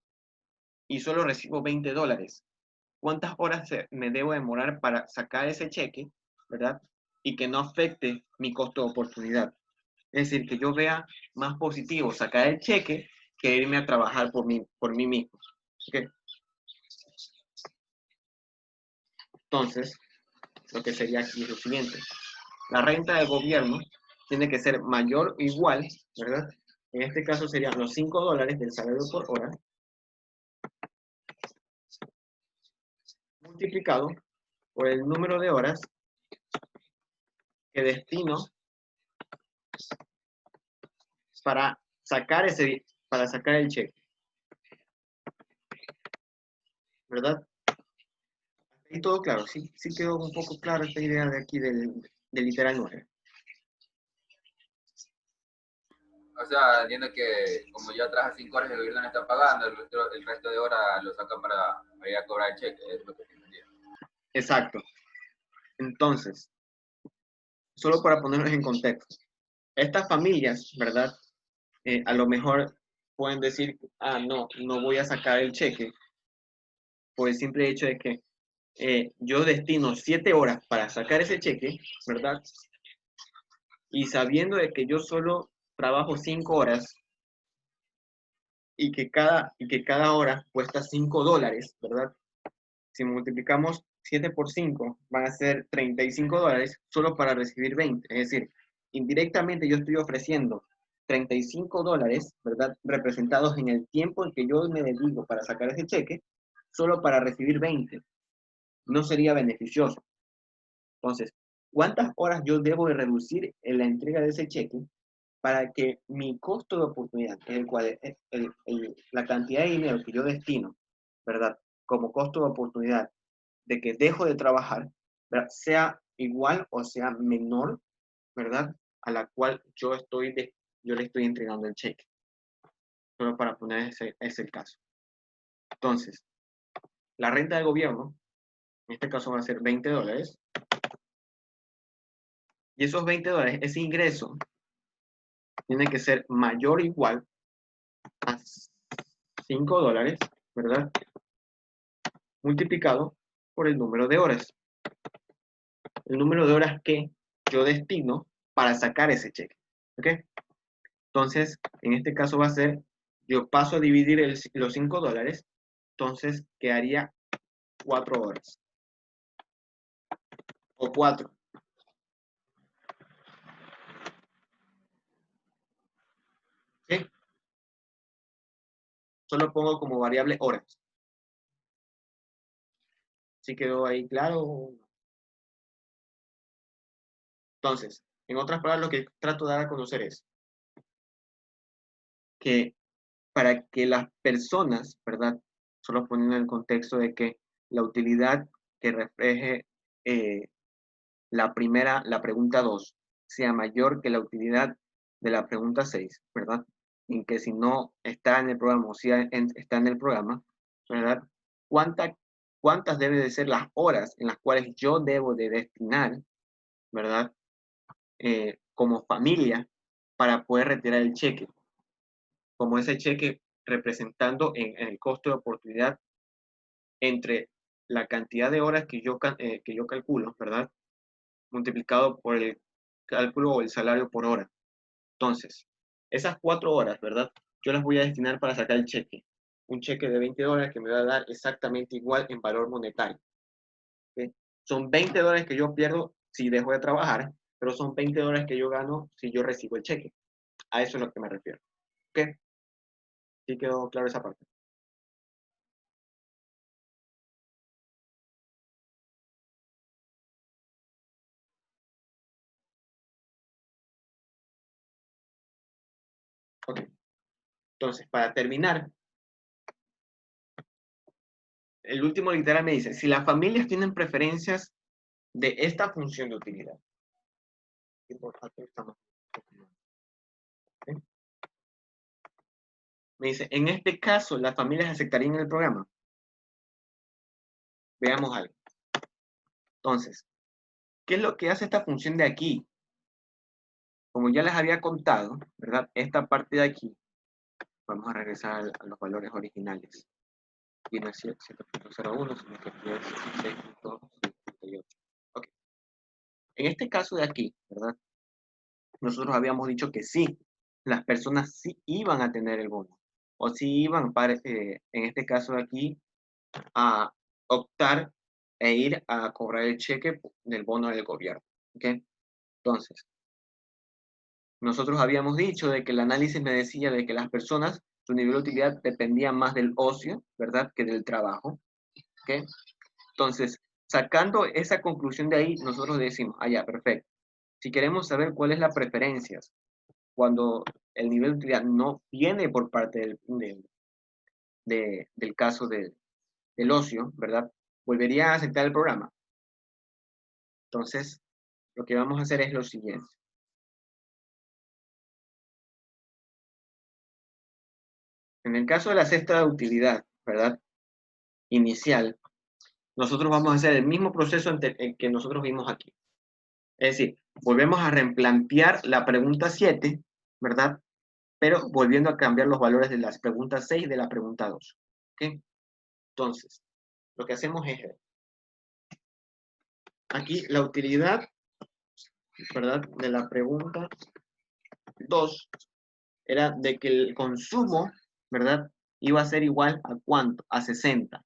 Y solo recibo $20. ¿Cuántas horas me debo demorar para sacar ese cheque, ¿verdad? Y que no afecte mi costo de oportunidad. Es decir, que yo vea más positivo sacar el cheque que irme a trabajar por mí mismo. ¿Okay? Entonces, lo que sería aquí es lo siguiente. La renta del gobierno tiene que ser mayor o igual, ¿verdad? En este caso serían los $5 del salario por hora, multiplicado por el número de horas que destino para sacar el cheque. ¿verdad? Y todo claro, sí, sí quedó un poco claro esta idea de aquí del literal 9. O sea, entiendo que como ya trabaja 5 horas el gobierno no está pagando, el resto de horas lo sacan para ir a cobrar el cheque, es lo que te entendía. Exacto. Entonces, solo para ponernos en contexto, estas familias, ¿verdad? A lo mejor pueden decir, ah, no, no voy a sacar el cheque por el simple hecho de que yo destino 7 horas para sacar ese cheque, ¿verdad? Y sabiendo de que yo solo trabajo 5 horas y que cada hora cuesta $5, ¿verdad? Si multiplicamos 7 por 5, van a ser $35 solo para recibir 20. Es decir, indirectamente yo estoy ofreciendo $35, ¿verdad? Representados en el tiempo en que yo me dedico para sacar ese cheque, solo para recibir 20. No sería beneficioso. Entonces, ¿cuántas horas yo debo de reducir en la entrega de ese cheque para que mi costo de oportunidad, que es el cual, la cantidad de dinero que yo destino, ¿verdad? Como costo de oportunidad de que dejo de trabajar, ¿verdad? Sea igual o sea menor, ¿verdad? A la cual yo le estoy entregando el cheque. Solo para poner ese caso. Entonces, la renta del gobierno, en este caso van a ser $20, y esos $20, ese ingreso, tiene que ser mayor o igual a $5, ¿verdad? Multiplicado por el número de horas. El número de horas que yo destino para sacar ese cheque. ¿Ok? Entonces, en este caso va a ser, yo paso a dividir los $5, entonces quedaría 4 horas. O 4. ¿Sí? Solo pongo como variable horas. ¿Sí quedó ahí claro? Entonces, en otras palabras, lo que trato de dar a conocer es que para que las personas, ¿verdad? Solo poniendo en el contexto de que la utilidad que refleje la pregunta 2, sea mayor que la utilidad de la pregunta 6, ¿verdad? En que si no está en el programa o si está en el programa, ¿verdad? ¿Cuántas deben de ser las horas en las cuales yo debo de destinar, ¿verdad? Como familia para poder retirar el cheque? Como ese cheque representando en el costo de oportunidad entre la cantidad de horas que yo calculo, ¿verdad? Multiplicado por el cálculo o el salario por hora. Entonces, esas 4 horas, ¿verdad? Yo las voy a destinar para sacar el cheque. Un cheque de $20 que me va a dar exactamente igual en valor monetario. ¿Okay? Son $20 que yo pierdo si dejo de trabajar, pero son $20 que yo gano si yo recibo el cheque. A eso es a lo que me refiero. ¿Ok? ¿Sí quedó claro esa parte? Ok. Entonces, para terminar, el último literal me dice, si las familias tienen preferencias de esta función de utilidad. Me dice, en este caso, las familias aceptarían el programa. Veamos algo. Entonces, ¿qué es lo que hace esta función de aquí? Como ya les había contado, ¿verdad? Esta parte de aquí, vamos a regresar a los valores originales. Y no es 7.01, sino que es 6.58. Ok. En este caso de aquí, ¿verdad? Nosotros habíamos dicho que sí, las personas sí iban a tener el bono. O sí iban, en este caso de aquí, a optar e ir a cobrar el cheque del bono del gobierno. ¿Ok? Entonces, nosotros habíamos dicho de que el análisis me decía de que las personas, su nivel de utilidad dependía más del ocio, ¿verdad?, que del trabajo. ¿Ok? Entonces, sacando esa conclusión de ahí, nosotros decimos, ah, ya, perfecto. Si queremos saber cuál es la preferencia cuando el nivel de utilidad no viene por parte del caso del ocio, ¿verdad? Volverían a aceptar el programa. Entonces, lo que vamos a hacer es lo siguiente. En el caso de la cesta de utilidad, ¿verdad? Inicial, nosotros vamos a hacer el mismo proceso el que nosotros vimos aquí. Es decir, volvemos a replantear la pregunta 7, ¿verdad? Pero volviendo a cambiar los valores de las preguntas 6 y de la pregunta 2. ¿Ok? Entonces, lo que hacemos es, aquí la utilidad, ¿verdad? De la pregunta 2 era de que el consumo, ¿verdad? Iba a ser igual a ¿cuánto? A 60.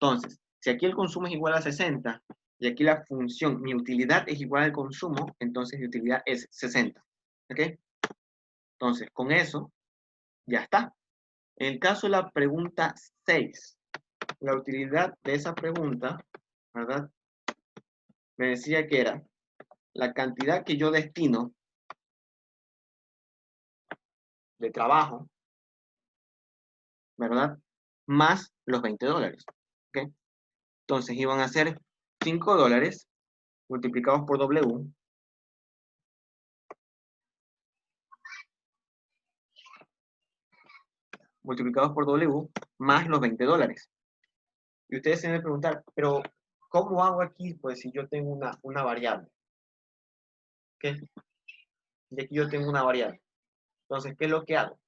Entonces, si aquí el consumo es igual a 60 y aquí la función, mi utilidad es igual al consumo, entonces mi utilidad es 60. ¿Ok? Entonces, con eso, ya está. En el caso de la pregunta 6, la utilidad de esa pregunta, ¿verdad? Me decía que era la cantidad que yo destino de trabajo, ¿verdad? Más los $20. ¿Ok? Entonces iban a ser $5 multiplicados por W, más los $20. Y ustedes se deben preguntar, pero ¿cómo hago aquí? Pues si yo tengo una variable. ¿Ok? Y aquí yo tengo una variable. Entonces, ¿qué es lo que hago?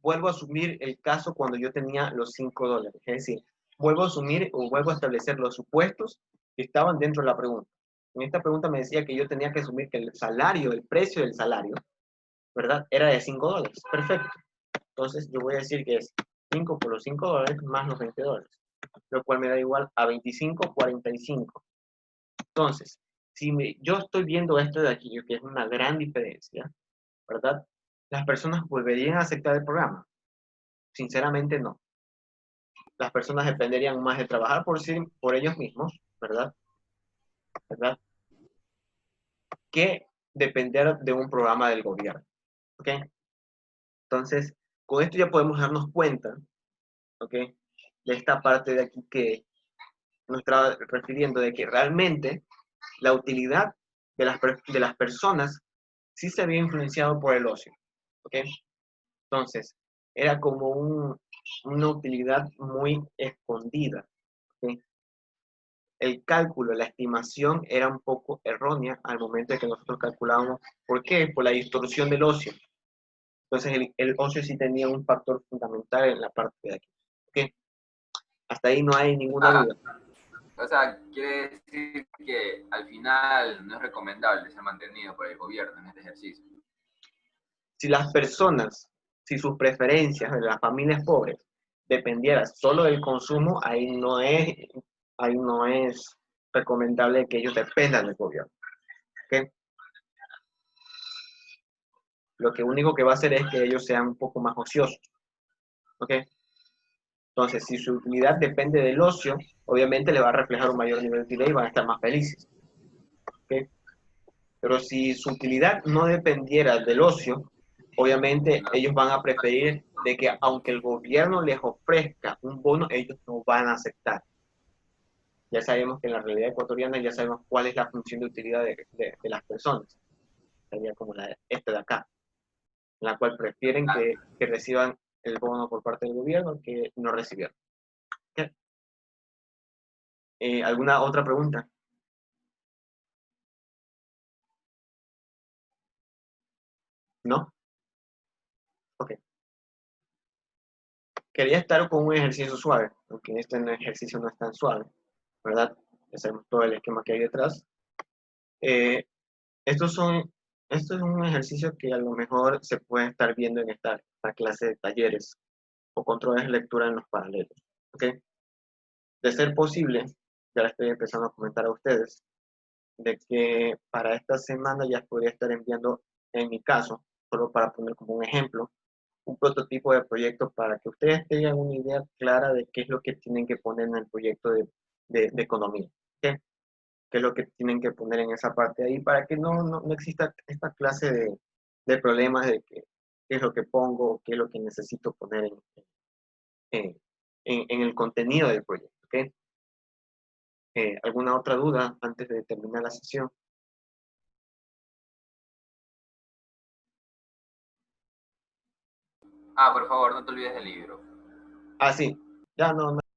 Vuelvo a asumir el caso cuando yo tenía los $5. Es decir, vuelvo a asumir o vuelvo a establecer los supuestos que estaban dentro de la pregunta. En esta pregunta me decía que yo tenía que asumir que el salario, el precio del salario, ¿verdad? Era de $5. Perfecto. Entonces yo voy a decir que es 5 por los $5 más los $20, lo cual me da igual a 25,45. Entonces, si yo estoy viendo esto de aquí, que es una gran diferencia, ¿verdad? ¿Las personas volverían a aceptar el programa? Sinceramente no. Las personas dependerían más de trabajar por sí, por ellos mismos, ¿verdad? ¿Verdad? Que depender de un programa del gobierno. ¿Ok? Entonces, con esto ya podemos darnos cuenta, ¿ok? De esta parte de aquí que nos está refiriendo de que realmente la utilidad de las personas sí se había influenciado por el ocio. ¿Ok? Entonces, era como una utilidad muy escondida. ¿Ok? El cálculo, la estimación era un poco errónea al momento de que nosotros calculábamos. ¿Por qué? Por la distorsión del ocio. Entonces, el ocio sí tenía un factor fundamental en la parte de aquí. ¿Ok? Hasta ahí no hay ninguna duda. O sea, quiere decir que al final no es recomendable ser mantenido por el gobierno en este ejercicio. Si las personas, si sus preferencias de las familias pobres dependieran solo del consumo, ahí no es recomendable que ellos dependan del gobierno. ¿Okay? Lo que único que va a hacer es que ellos sean un poco más ociosos. ¿Ok? Entonces, si su utilidad depende del ocio, obviamente le va a reflejar un mayor nivel de utilidad y van a estar más felices. ¿Ok? Pero si su utilidad no dependiera del ocio, obviamente ellos van a preferir de que aunque el gobierno les ofrezca un bono, ellos no van a aceptar. Ya sabemos que en la realidad ecuatoriana ya sabemos cuál es la función de utilidad de las personas. Sería como esta de acá, en la cual prefieren que reciban el bono por parte del gobierno que no recibieron. ¿Okay? ¿Alguna otra pregunta? ¿No? Ok. Quería estar con un ejercicio suave, aunque este ejercicio no es tan suave, ¿verdad? Ya sabemos todo el esquema que hay detrás. Eh, estos son, esto es un ejercicio que a lo mejor se puede estar viendo en esta clase de talleres o controles de lectura en los paralelos. ¿Ok? De ser posible, ya le estoy empezando a comentar a ustedes, de que para esta semana ya podría estar enviando, en mi caso, solo para poner como un ejemplo, un prototipo de proyecto para que ustedes tengan una idea clara de qué es lo que tienen que poner en el proyecto de economía. ¿Okay? Qué es lo que tienen que poner en esa parte ahí para que no exista esta clase de problemas de qué es lo que pongo, qué es lo que necesito poner en en el contenido del proyecto. ¿Ok? ¿Alguna otra duda antes de terminar la sesión? Ah, por favor, no te olvides del libro. Ah, sí. Ya no